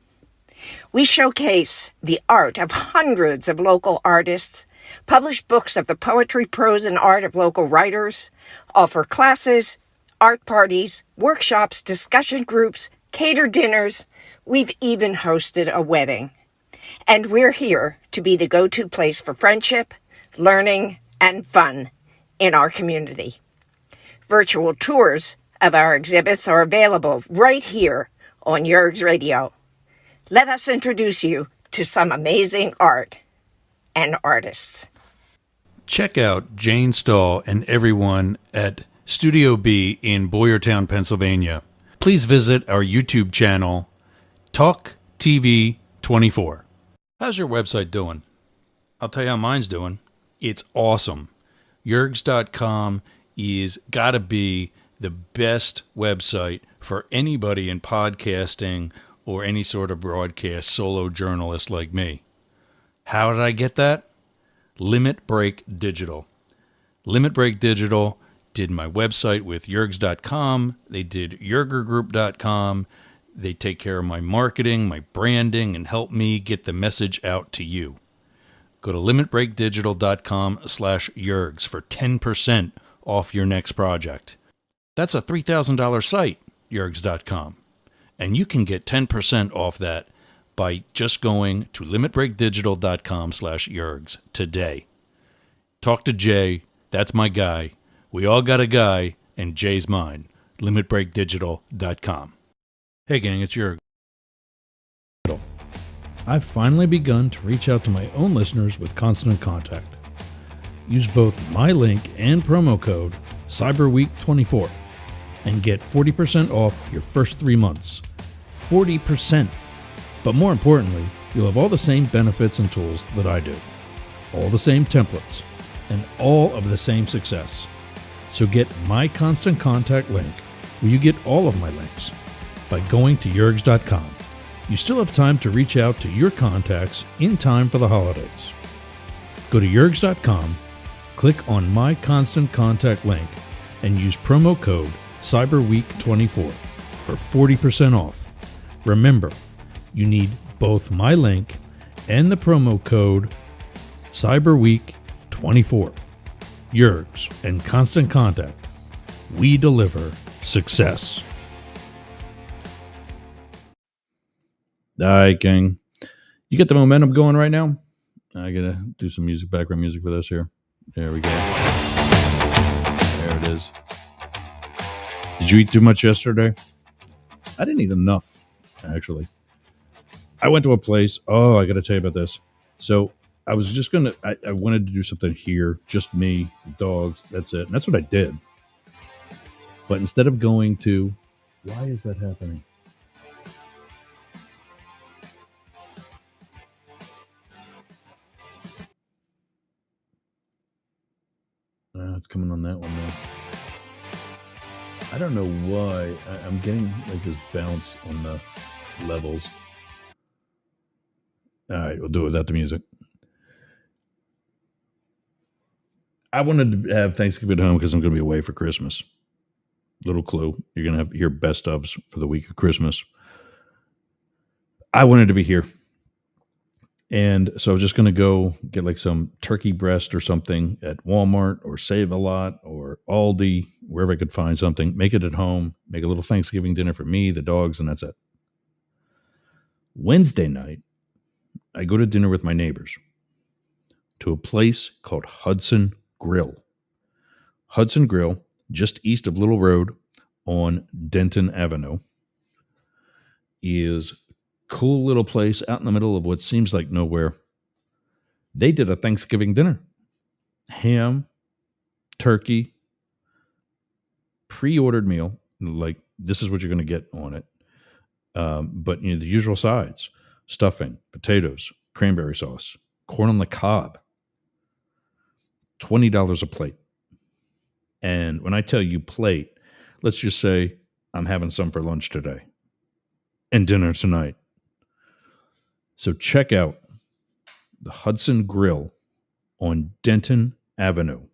We showcase the art of hundreds of local artists, publish books of the poetry, prose, and art of local writers, offer classes, art parties, workshops, discussion groups, cater dinners. We've even hosted a wedding. And we're here to be the go-to place for friendship, learning, and fun in our community. Virtual tours of our exhibits are available right here on Yerg's Radio. Let us introduce you to some amazing art and artists. Check out Jane Stahl and everyone at Studio B in Boyertown, Pennsylvania. Please visit our YouTube channel, Talk TV 24. How's your website doing? I'll tell you how mine's doing. It's awesome. Yergs.com is gotta be the best website for anybody in podcasting or any sort of broadcast solo journalist like me. How did I get that? Limit Break Digital. Limit Break Digital did my website with Yergs.com. They did YergerGroup.com. They take care of my marketing, my branding, and help me get the message out to you. Go to limitbreakdigital.com/Yergs for 10% off your next project. That's a $3,000 site, Yergs.com. And you can get 10% off that by just going to limitbreakdigital.com/Yergs today. Talk to Jay. That's my guy. We all got a guy, and Jay's mine. limitbreakdigital.com. Hey gang, it's Yerg. I've finally begun to reach out to my own listeners with Constant Contact. Use both my link and promo code CyberWeek24 and get 40% off your first 3 months. 40%. But more importantly, you'll have all the same benefits and tools that I do. All the same templates and all of the same success. So get my Constant Contact link where you get all of my links by going to Yergs.com. You still have time to reach out to your contacts in time for the holidays. Go to Yergs.com, click on my Constant Contact link, and use promo code CyberWeek24 for 40% off. Remember, you need both my link and the promo code CyberWeek24. Yergs and Constant Contact. We deliver success. All right, gang. You get the momentum going right now? I gotta do some music, background music for this here. There we go. There it is. Did you eat too much yesterday? I didn't eat enough, actually. I went to a place. Oh, I gotta tell you about this. So I was just gonna, I wanted to do something here, just me, the dogs, that's it. And that's what I did. But instead of going to, why is that happening? It's coming on that one now. I don't know why. I'm getting like this bounce on the levels. All right, we'll do it without the music. I wanted to have Thanksgiving at home because I'm going to be away for Christmas. Little clue. You're going to have your best ofs for the week of Christmas. I wanted to be here. And so I was just going to go get like some turkey breast or something at Walmart or Save-A-Lot or Aldi, wherever I could find something, make it at home, make a little Thanksgiving dinner for me, the dogs, and that's it. Wednesday night, I go to dinner with my neighbors to a place called Hudson Grill. Hudson Grill, just east of Little Road on Denton Avenue, is a cool little place out in the middle of what seems like nowhere. They did a Thanksgiving dinner. Ham, turkey, pre-ordered meal. Like, this is what you're going to get on it. But the usual sides: stuffing, potatoes, cranberry sauce, corn on the cob. $20 a plate. And when I tell you plate, let's just say I'm having some for lunch today and dinner tonight. So check out the Hudson Grill on Denton Avenue,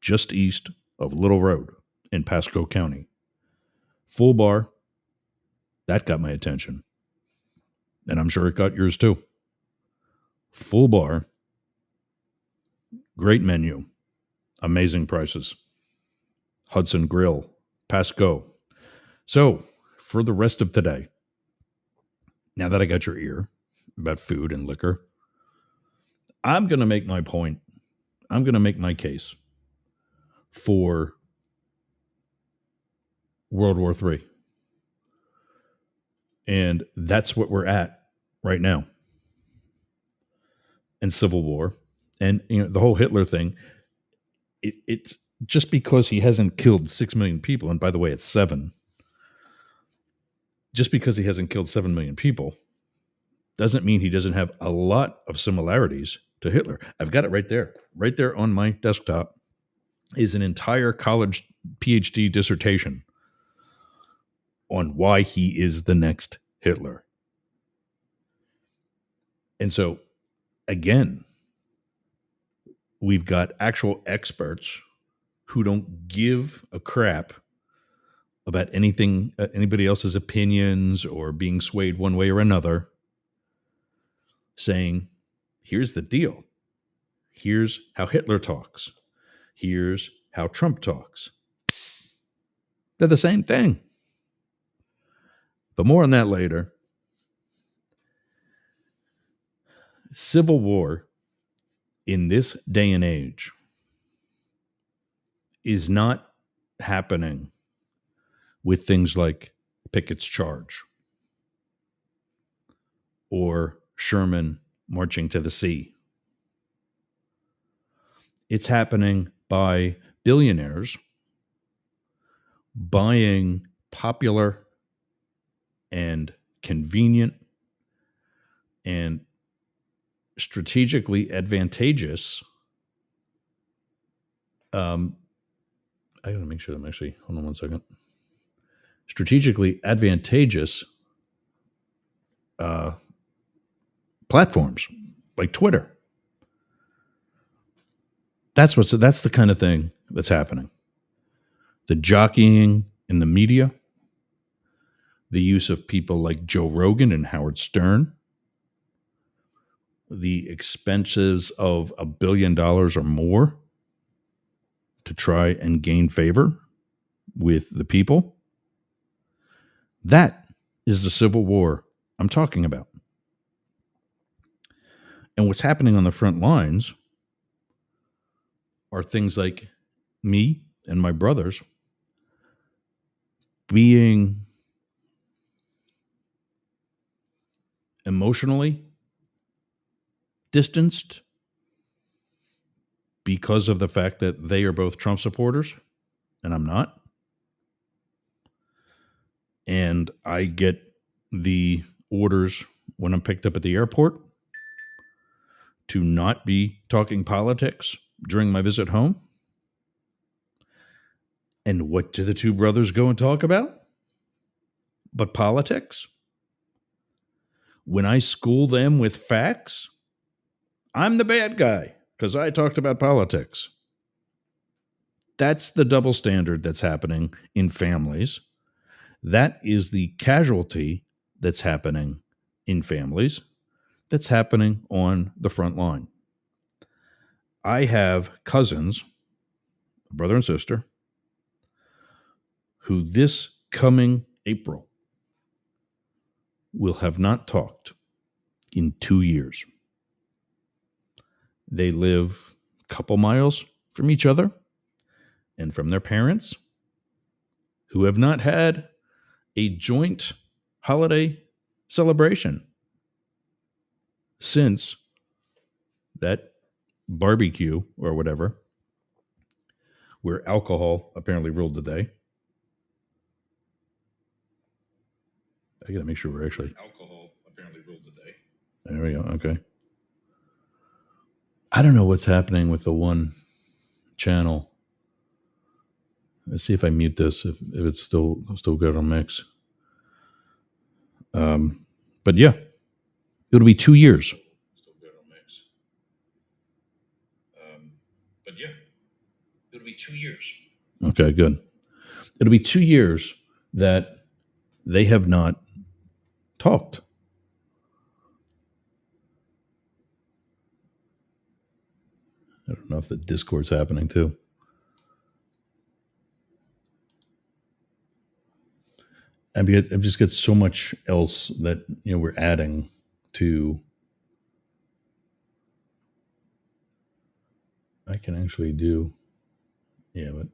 just east of Little Road in Pasco County. Full bar. That got my attention. And I'm sure it got yours too. Full bar. Great menu. Amazing prices. Hudson Grill, Pasco. So, for the rest of today, now that I got your ear about food and liquor, I'm going to make my point. I'm going to make my case for World War III. And that's what we're at right now. And Civil War. And the whole Hitler thing, it's just because he hasn't killed 6 million people, and by the way, it's 7. Just because he hasn't killed 7 million people doesn't mean he doesn't have a lot of similarities to Hitler. I've got it right there. Right there on my desktop is an entire college PhD dissertation on why he is the next Hitler. And so, again, we've got actual experts who don't give a crap about anything, anybody else's opinions or being swayed one way or another, saying, here's the deal. Here's how Hitler talks. Here's how Trump talks. They're the same thing. But more on that later. Civil war in this day and age is not happening with things like Pickett's Charge or Sherman marching to the sea. It's happening by billionaires buying popular and convenient and strategically advantageous. I got to make sure I'm actually, hold on one second. Strategically advantageous platforms like Twitter. That's the kind of thing that's happening. The jockeying in the media, the use of people like Joe Rogan and Howard Stern, the expenses of $1 billion or more to try and gain favor with the people. That is the Civil War I'm talking about. And what's happening on the front lines are things like me and my brothers being emotionally distanced because of the fact that they are both Trump supporters and I'm not. And I get the orders when I'm picked up at the airport to not be talking politics during my visit home. And what do the two brothers go and talk about? But politics. When I school them with facts, I'm the bad guy because I talked about politics. That's the double standard that's happening in families. That is the casualty that's happening in families, that's happening on the front line. I have cousins, a brother and sister, who this coming April will have not talked in 2 years. They live a couple miles from each other and from their parents, who have not had a joint holiday celebration since that barbecue or whatever, where alcohol apparently ruled the day. I got to make sure we're actually. Alcohol apparently ruled the day. There we go. Okay. I don't know what's happening with the one channel. Let's see if I mute this, if it's still good on mix. But yeah, it'll be 2 years. Still good on mix. But yeah, it'll be 2 years. Okay, good. It'll be 2 years that they have not talked. I don't know if the Discord's happening too. I've just got so much else that we're adding to. I can actually do, but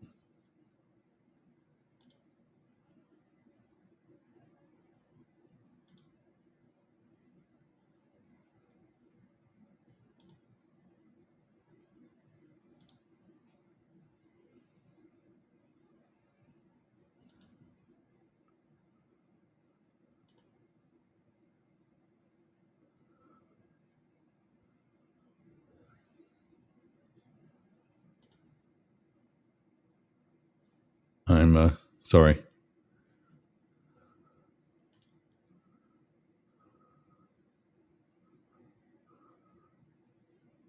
I'm sorry.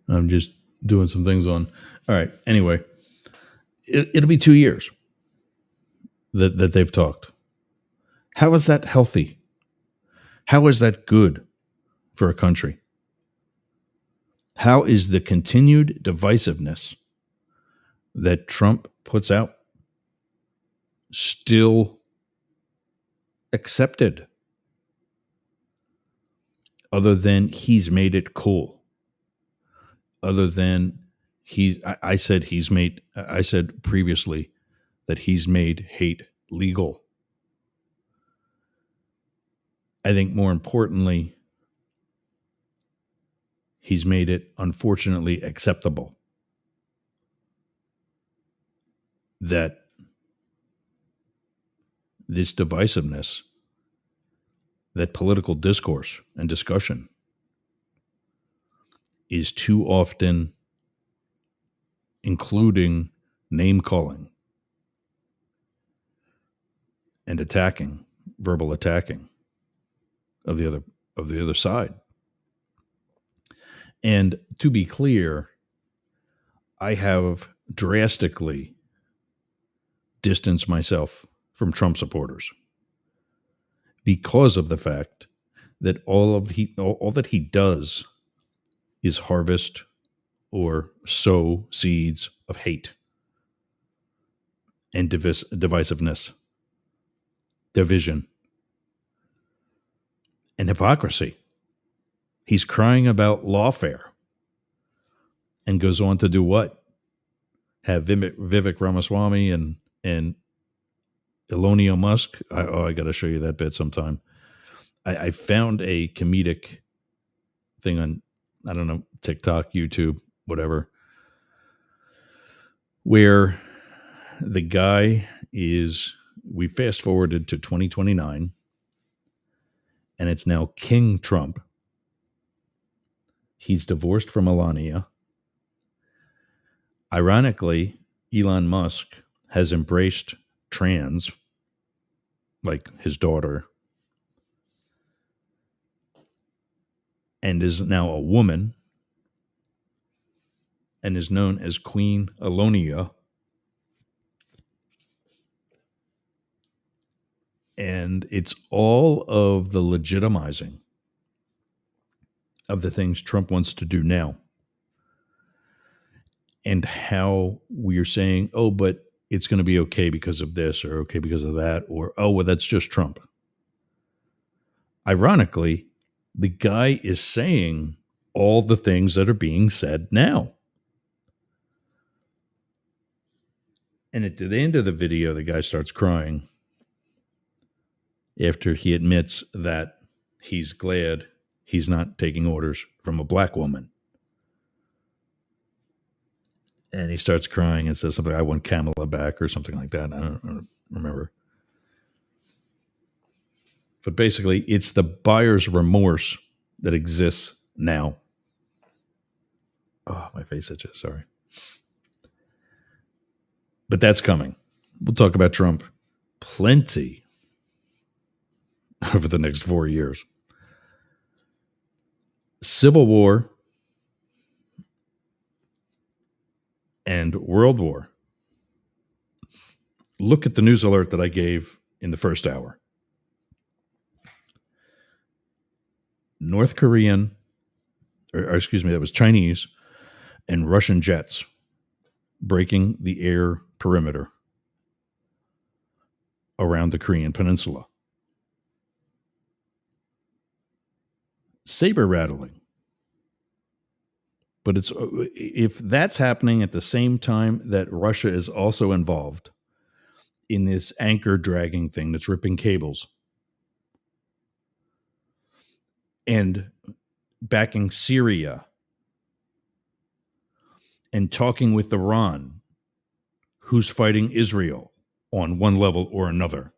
I'm just doing some things on. All right. Anyway, it'll be 2 years that they've talked. How is that healthy? How is that good for a country? How is the continued divisiveness that Trump puts out still accepted, other than he's made it cool, other than I said previously that he's made hate legal. I think more importantly, he's made it unfortunately acceptable that this divisiveness, that political discourse and discussion is too often including name calling and attacking, verbal attacking of the other side. And to be clear, I have drastically distanced myself from Trump supporters because of the fact that all that he does is harvest or sow seeds of hate and divisiveness, division, and hypocrisy. He's crying about lawfare and goes on to do what? Have Vivek Ramaswamy and Elon Musk. I got to show you that bit sometime. I found a comedic thing on, I don't know, TikTok, YouTube, whatever, where the guy we fast forwarded to 2029, and it's now King Trump. He's divorced from Melania. Ironically, Elon Musk has embraced trans, like his daughter, and is now a woman and is known as Queen Elonia. And it's all of the legitimizing of the things Trump wants to do now. And how we are saying, oh, but it's going to be okay because of this, or okay because of that, or, oh, well, that's just Trump. Ironically, the guy is saying all the things that are being said now. And at the end of the video, the guy starts crying after he admits that he's glad he's not taking orders from a black woman. And he starts crying and says something, I want Kamala back or something like that. I don't remember. But basically, it's the buyer's remorse that exists now. Oh, my face itches, sorry. But that's coming. We'll talk about Trump plenty over the next 4 years. Civil War and World War. Look at the news alert that I gave in the first hour. North Korean, or excuse me, that was Chinese and Russian jets breaking the air perimeter around the Korean Peninsula. Saber rattling. But if that's happening at the same time that Russia is also involved in this anchor dragging thing that's ripping cables and backing Syria and talking with Iran, who's fighting Israel on one level or another.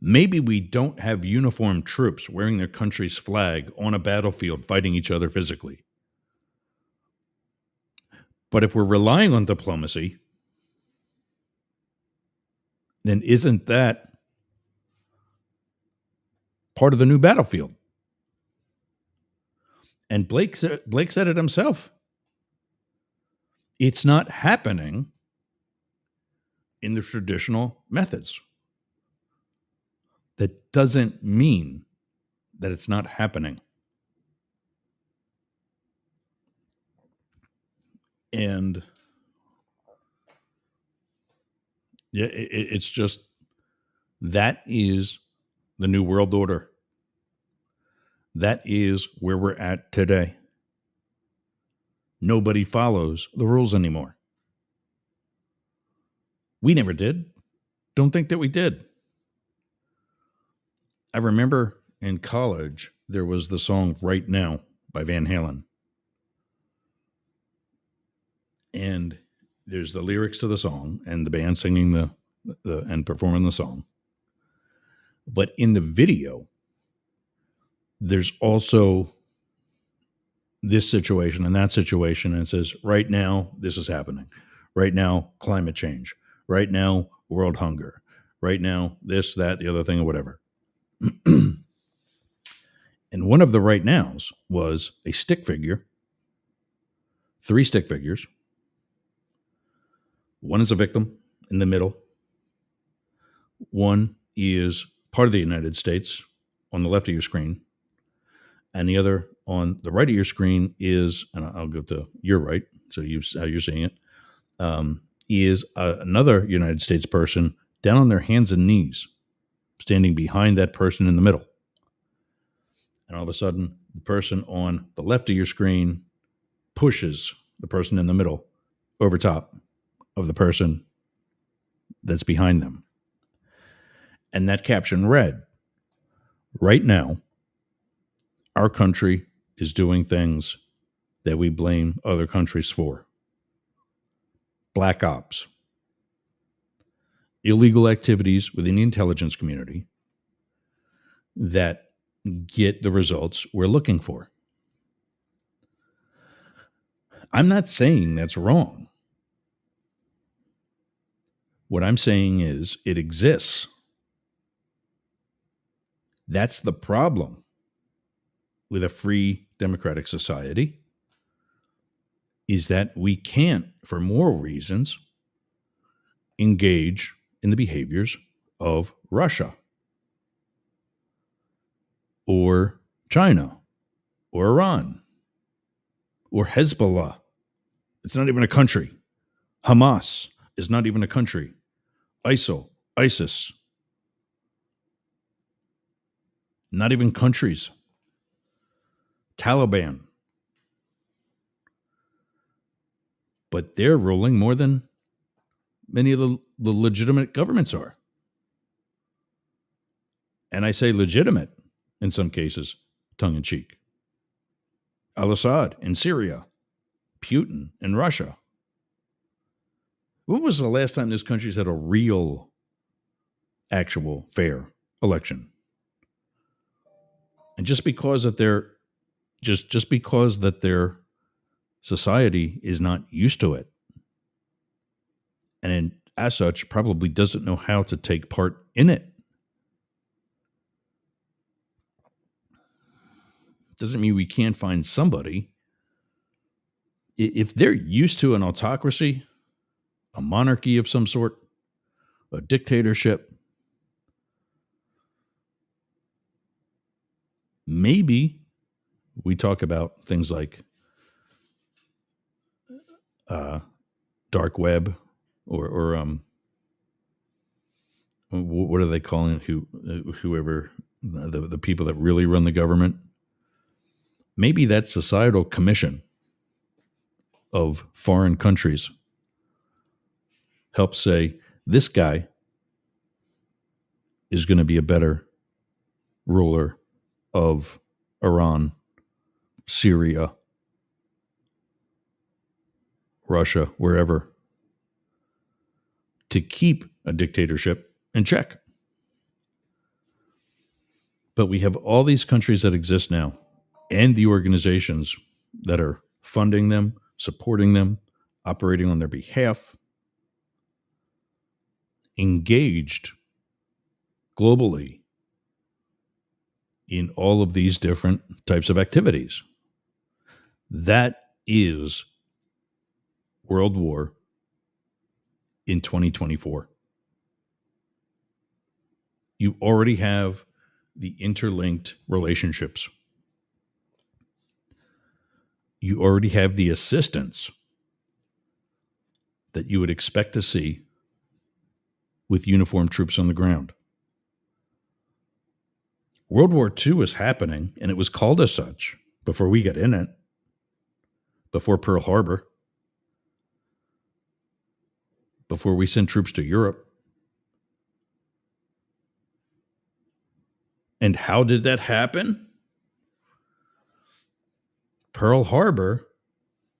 Maybe we don't have uniformed troops wearing their country's flag on a battlefield fighting each other physically. But if we're relying on diplomacy, then isn't that part of the new battlefield? And Blake said it himself. It's not happening in the traditional methods. That doesn't mean that it's not happening. And yeah, it's just, that is the new world order. That is where we're at today. Nobody follows the rules anymore. We never did. Don't think that we did. I remember in college, there was the song Right Now by Van Halen. And there's the lyrics to the song and the band singing the and performing the song. But in the video, there's also this situation and that situation, and it says, right now, this is happening. Right now, climate change. Right now, world hunger. Right now, this, that, the other thing, or whatever. And one of the right nows was a stick figure, 3 stick figures. One is a victim in the middle. One is part of the United States on the left of your screen. And the other on the right of your screen is, and I'll go to your right, so how you're seeing it, is another United States person down on their hands and knees, standing behind that person in the middle. And all of a sudden, the person on the left of your screen pushes the person in the middle over top of the person that's behind them. And that caption read, right now, our country is doing things that we blame other countries for. Black ops. Illegal activities within the intelligence community that get the results we're looking for. I'm not saying that's wrong. What I'm saying is it exists. That's the problem with a free democratic society, is that we can't, for moral reasons, engage in the behaviors of Russia or China or Iran or Hezbollah. It's not even a country. Hamas is not even a country. ISIL, ISIS, not even countries. Taliban. But they're ruling more than many of the legitimate governments are. And I say legitimate in some cases, tongue in cheek. Al-Assad in Syria, Putin in Russia. When was the last time those countries had a real, actual, fair election? And just because that their society is not used to it, and as such probably doesn't know how to take part in it, doesn't mean we can't find somebody. If they're used to an autocracy, a monarchy of some sort, a dictatorship, maybe we talk about things like dark web or what are they calling it? Whoever the people that really run the government. Maybe that societal commission of foreign countries helps say, this guy is going to be a better ruler of Iran, Syria, Russia, wherever, to keep a dictatorship in check. But we have all these countries that exist now, and the organizations that are funding them, supporting them, operating on their behalf, engaged globally in all of these different types of activities. That is World War in 2024. You already have the interlinked relationships. You already have the assistance that you would expect to see with uniformed troops on the ground. World War II was happening, and it was called as such before we got in it, before Pearl Harbor, before we sent troops to Europe. And how did that happen? Pearl Harbor,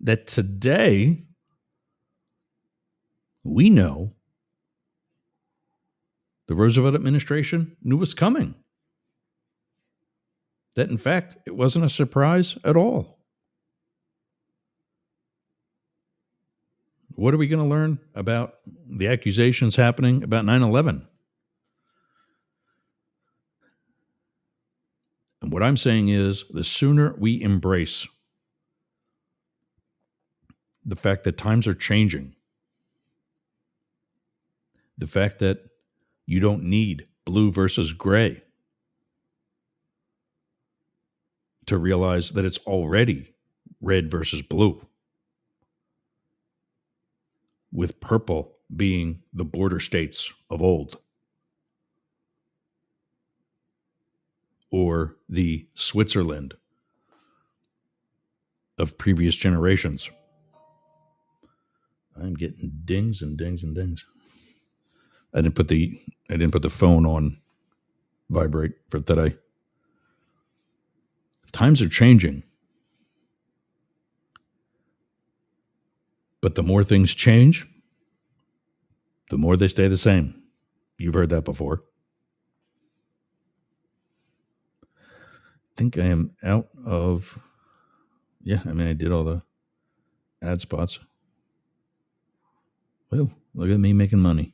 that today we know the Roosevelt administration knew was coming. That, in fact, it wasn't a surprise at all. What are we going to learn about the accusations happening about 9/11? And what I'm saying is, the sooner we embrace the fact that times are changing, the fact that you don't need blue versus gray to realize that it's already red versus blue, with purple being the border states of old, or the Switzerland of previous generations. I'm getting dings and dings and dings. I didn't put the phone on vibrate for today. Times are changing. But the more things change, the more they stay the same. You've heard that before. I think I am out of... Yeah, I did all the ad spots. Well, look at me making money.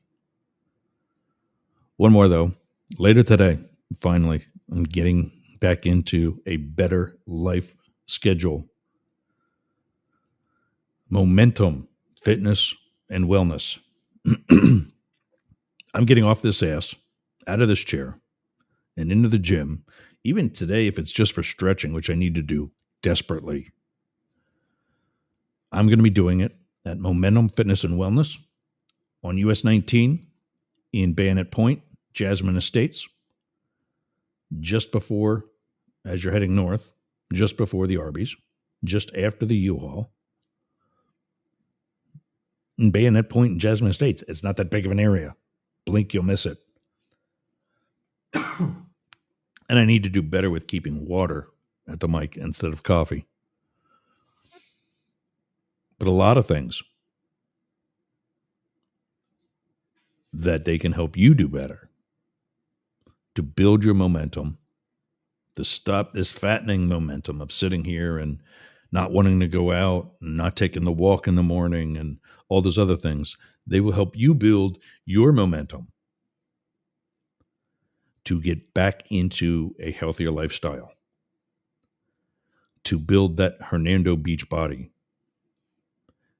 One more, though. Later today, finally, I'm getting back into a better life schedule. Momentum, fitness, and wellness. I'm getting off this ass, out of this chair, and into the gym. Even today, if it's just for stretching, which I need to do desperately. I'm going to be doing it at Momentum Fitness and Wellness on US 19 in Bayonet Point, Jasmine Estates, just before, as you're heading north, just before the Arby's, just after the U-Haul. And Bayonet Point in Jasmine Estates. It's not that big of an area. Blink, you'll miss it. And I need to do better with keeping water at the mic instead of coffee. But a lot of things that they can help you do better to build your momentum, to stop this fattening momentum of sitting here and not wanting to go out, and not taking the walk in the morning, and all those other things. They will help you build your momentum to get back into a healthier lifestyle, to build that Hernando Beach body,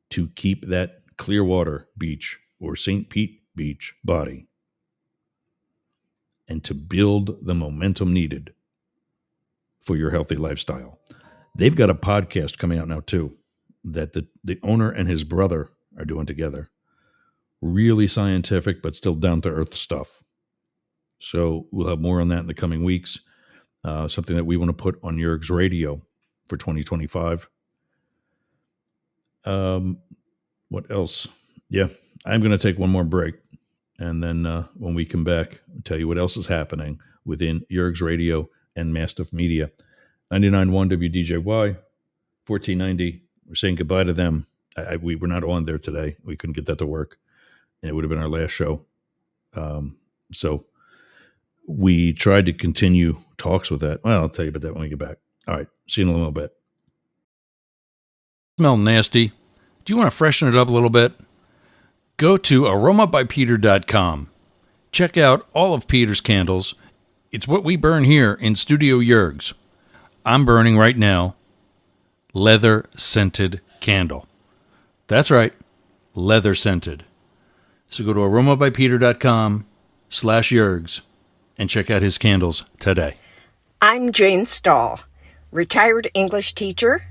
to keep that Clearwater Beach or St. Pete Beach body, and to build the momentum needed for your healthy lifestyle. They've got a podcast coming out now too that the owner and his brother are doing together. Really scientific, but still down-to-earth stuff. So we'll have more on that in the coming weeks. Something that we want to put on Yerg's Radio for 2025. What else? Yeah, I'm going to take one more break. And then when we come back, I'll tell you what else is happening within Yerg's Radio and Mastiff Media. 99.1 WDJY, 1490. We're saying goodbye to them. We were not on there today. We couldn't get that to work. And it would have been our last show. So we tried to continue talks with that. Well, I'll tell you about that when we get back. All right. See you in a little bit. Smell nasty. Do you want to freshen it up a little bit? Go to aromabypeter.com. Check out all of Peter's candles. It's what we burn here in Studio Yerg's. I'm burning right now leather scented candle. That's right, leather scented. So go to aromabypeter.com/Yerg's and check out his candles today. I'm Jane Stahl, retired English teacher,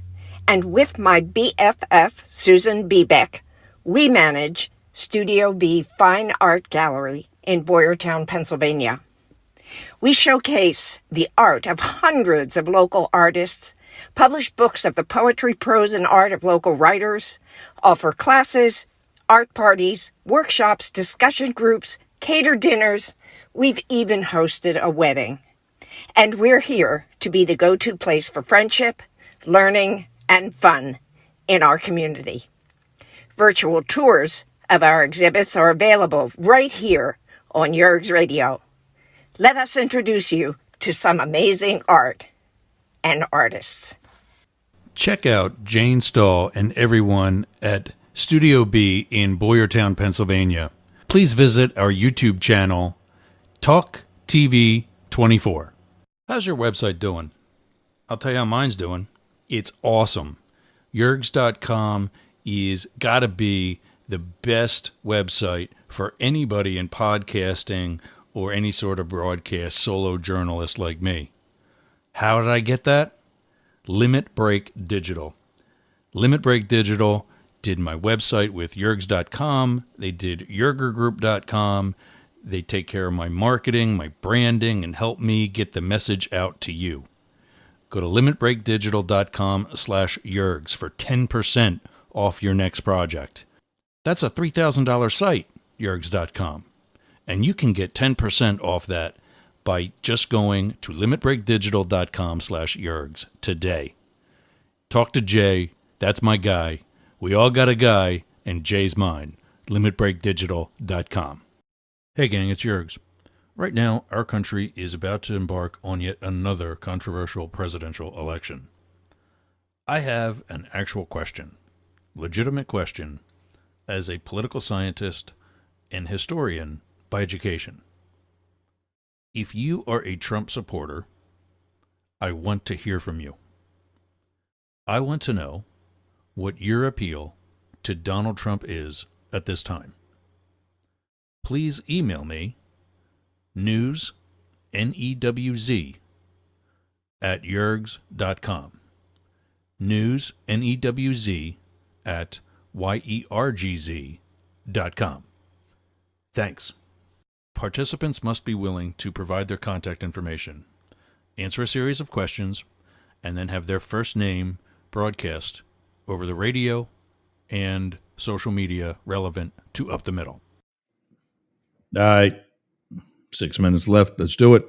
and with my BFF, Susan Bebeck, we manage Studio B Fine Art Gallery in Boyertown, Pennsylvania. We showcase the art of hundreds of local artists, publish books of the poetry, prose, and art of local writers, offer classes, art parties, workshops, discussion groups, cater dinners. We've even hosted a wedding. And we're here to be the go-to place for friendship, learning, and fun in our community. Virtual tours of our exhibits are available right here on Yerg's Radio. Let us introduce you to some amazing art and artists. Check out Jane Stahl and everyone at Studio B in Boyertown, Pennsylvania. Please visit our YouTube channel, Talk TV 24. How's your website doing? I'll tell you how mine's doing. It's awesome. Yergs.com is gotta be the best website for anybody in podcasting or any sort of broadcast solo journalist like me. How did I get that? Limit Break Digital. Limit Break Digital did my website with Yergs.com. They did YergerGroup.com. They take care of my marketing, my branding, and help me get the message out to you. Go to limitbreakdigital.com/Yergs for 10% off your next project. That's a $3,000 site, Yergs.com. And you can get 10% off that by just going to limitbreakdigital.com/Yergs today. Talk to Jay. That's my guy. We all got a guy, and Jay's mine. limitbreakdigital.com. Hey gang, it's Yergs. Right now, our country is about to embark on yet another controversial presidential election. I have an actual question, legitimate question, as a political scientist and historian by education. If you are a Trump supporter, I want to hear from you. I want to know what your appeal to Donald Trump is at this time. Please email me news, N-E-W-Z, at yergs.com. News, N-E-W-Z, at YERGZ.com. Thanks. Participants must be willing to provide their contact information, answer a series of questions, and then have their first name broadcast over the radio and social media relevant to Up the Middle. All right. 6 minutes left. Let's do it.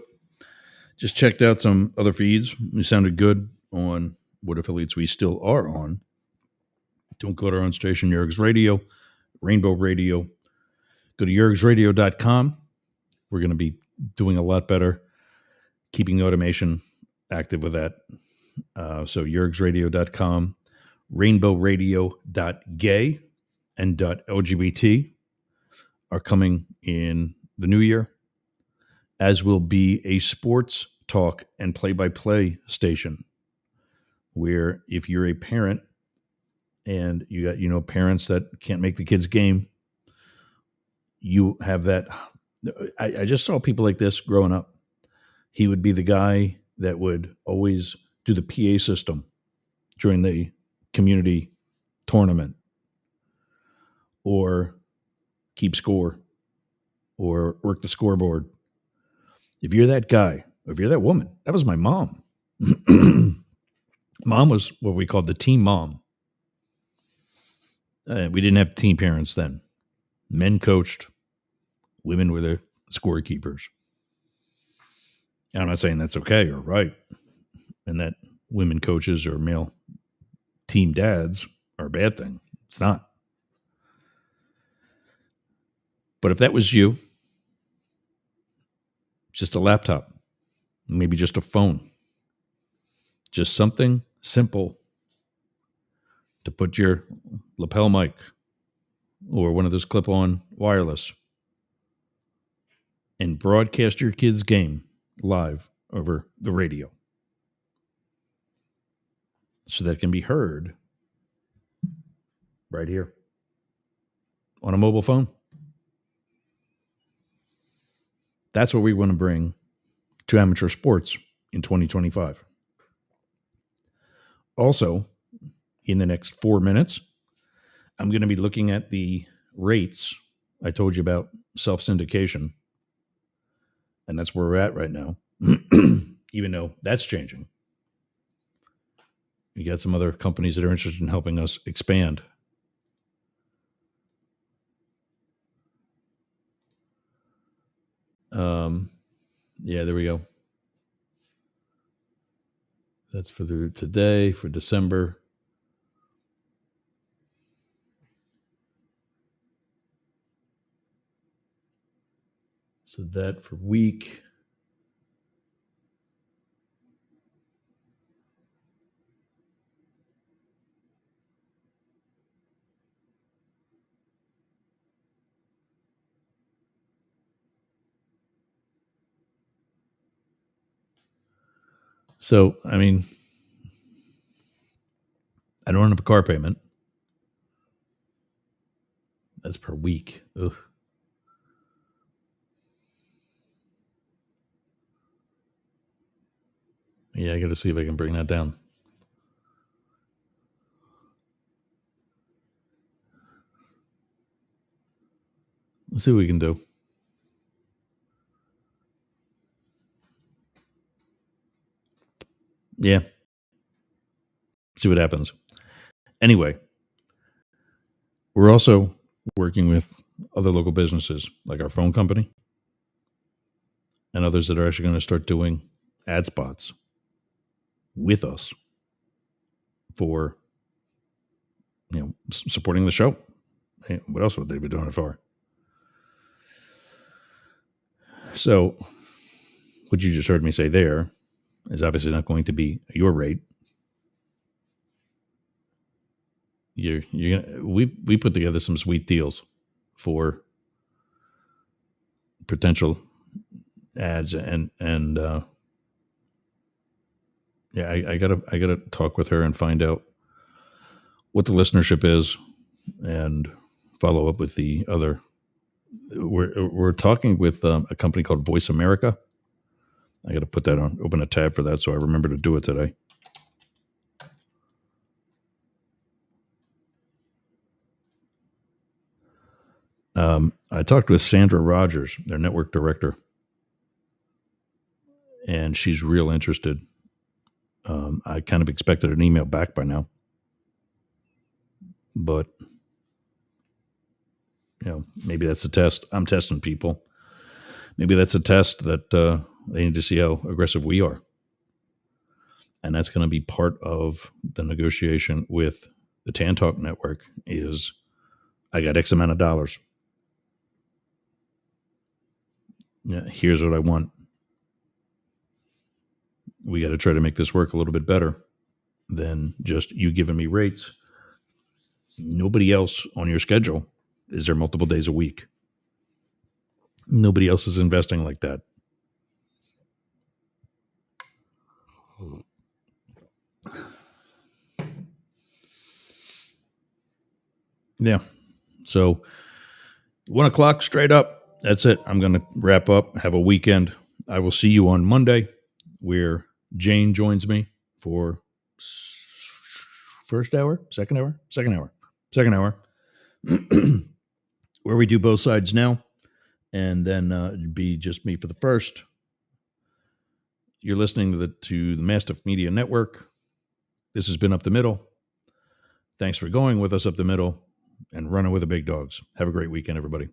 Just checked out some other feeds. We sounded good on what affiliates we still are on. Don't go to our own station, Yerg's Radio, Rainbow Radio. Go to yergsradio.com. We're going to be doing a lot better, keeping the automation active with that. So yergsradio.com, rainbowradio.gay and .lgbt are coming in the new year, as will be a sports talk and play-by-play station where if you're a parent and you got, parents that can't make the kids' game, you have that. I just saw people like this growing up. He would be the guy that would always do the PA system during the community tournament or keep score or work the scoreboard. If you're that guy, or if you're that woman, that was my mom. Mom was what we called the team mom. We didn't have team parents then. Men coached, women were the scorekeepers. I'm not saying that's okay or right, and that women coaches or male team dads are a bad thing. It's not. But if that was you, just a laptop, maybe just a phone, just something simple to put your lapel mic or one of those clip-on wireless and broadcast your kid's game live over the radio so that it can be heard right here on a mobile phone. That's what we want to bring to amateur sports in 2025. Also, in the next 4 minutes, I'm going to be looking at the rates I told you about self-syndication. And that's where we're at right now, even though that's changing. We got some other companies that are interested in helping us expand. Yeah, there we go. That's for today, for December. So that for week. So, I mean, I don't have a car payment. That's per week. Ugh. Yeah, I got to see if I can bring that down. Let's see what we can do. Yeah. See what happens. Anyway, we're also working with other local businesses like our phone company and others that are actually going to start doing ad spots with us for, supporting the show. Hey, what else would they be doing it for? So what you just heard me say there is obviously not going to be your rate. You're gonna, we put together some sweet deals for potential ads and yeah, I gotta talk with her and find out what the listenership is and follow up with the other. We're talking with a company called Voice America. I got to put that on, open a tab for that so I remember to do it today. I talked with Sandra Rogers, their network director, and she's real interested I kind of expected an email back by now, but maybe that's a test. I'm testing people. Maybe that's a test that they need to see how aggressive we are. And that's going to be part of the negotiation with the Tan Talk Network is I got X amount of dollars. Yeah, here's what I want. We got to try to make this work a little bit better than just you giving me rates. Nobody else on your schedule is there multiple days a week. Nobody else is investing like that. Yeah. So 1 o'clock straight up. That's it. I'm going to wrap up, have a weekend. I will see you on Monday where Jane joins me for second hour, where we do both sides now. And then it'd be just me for the first. You're listening to the Mastiff Media Network. This has been Up the Middle. Thanks for going with us up the middle and running with the big dogs. Have a great weekend, everybody.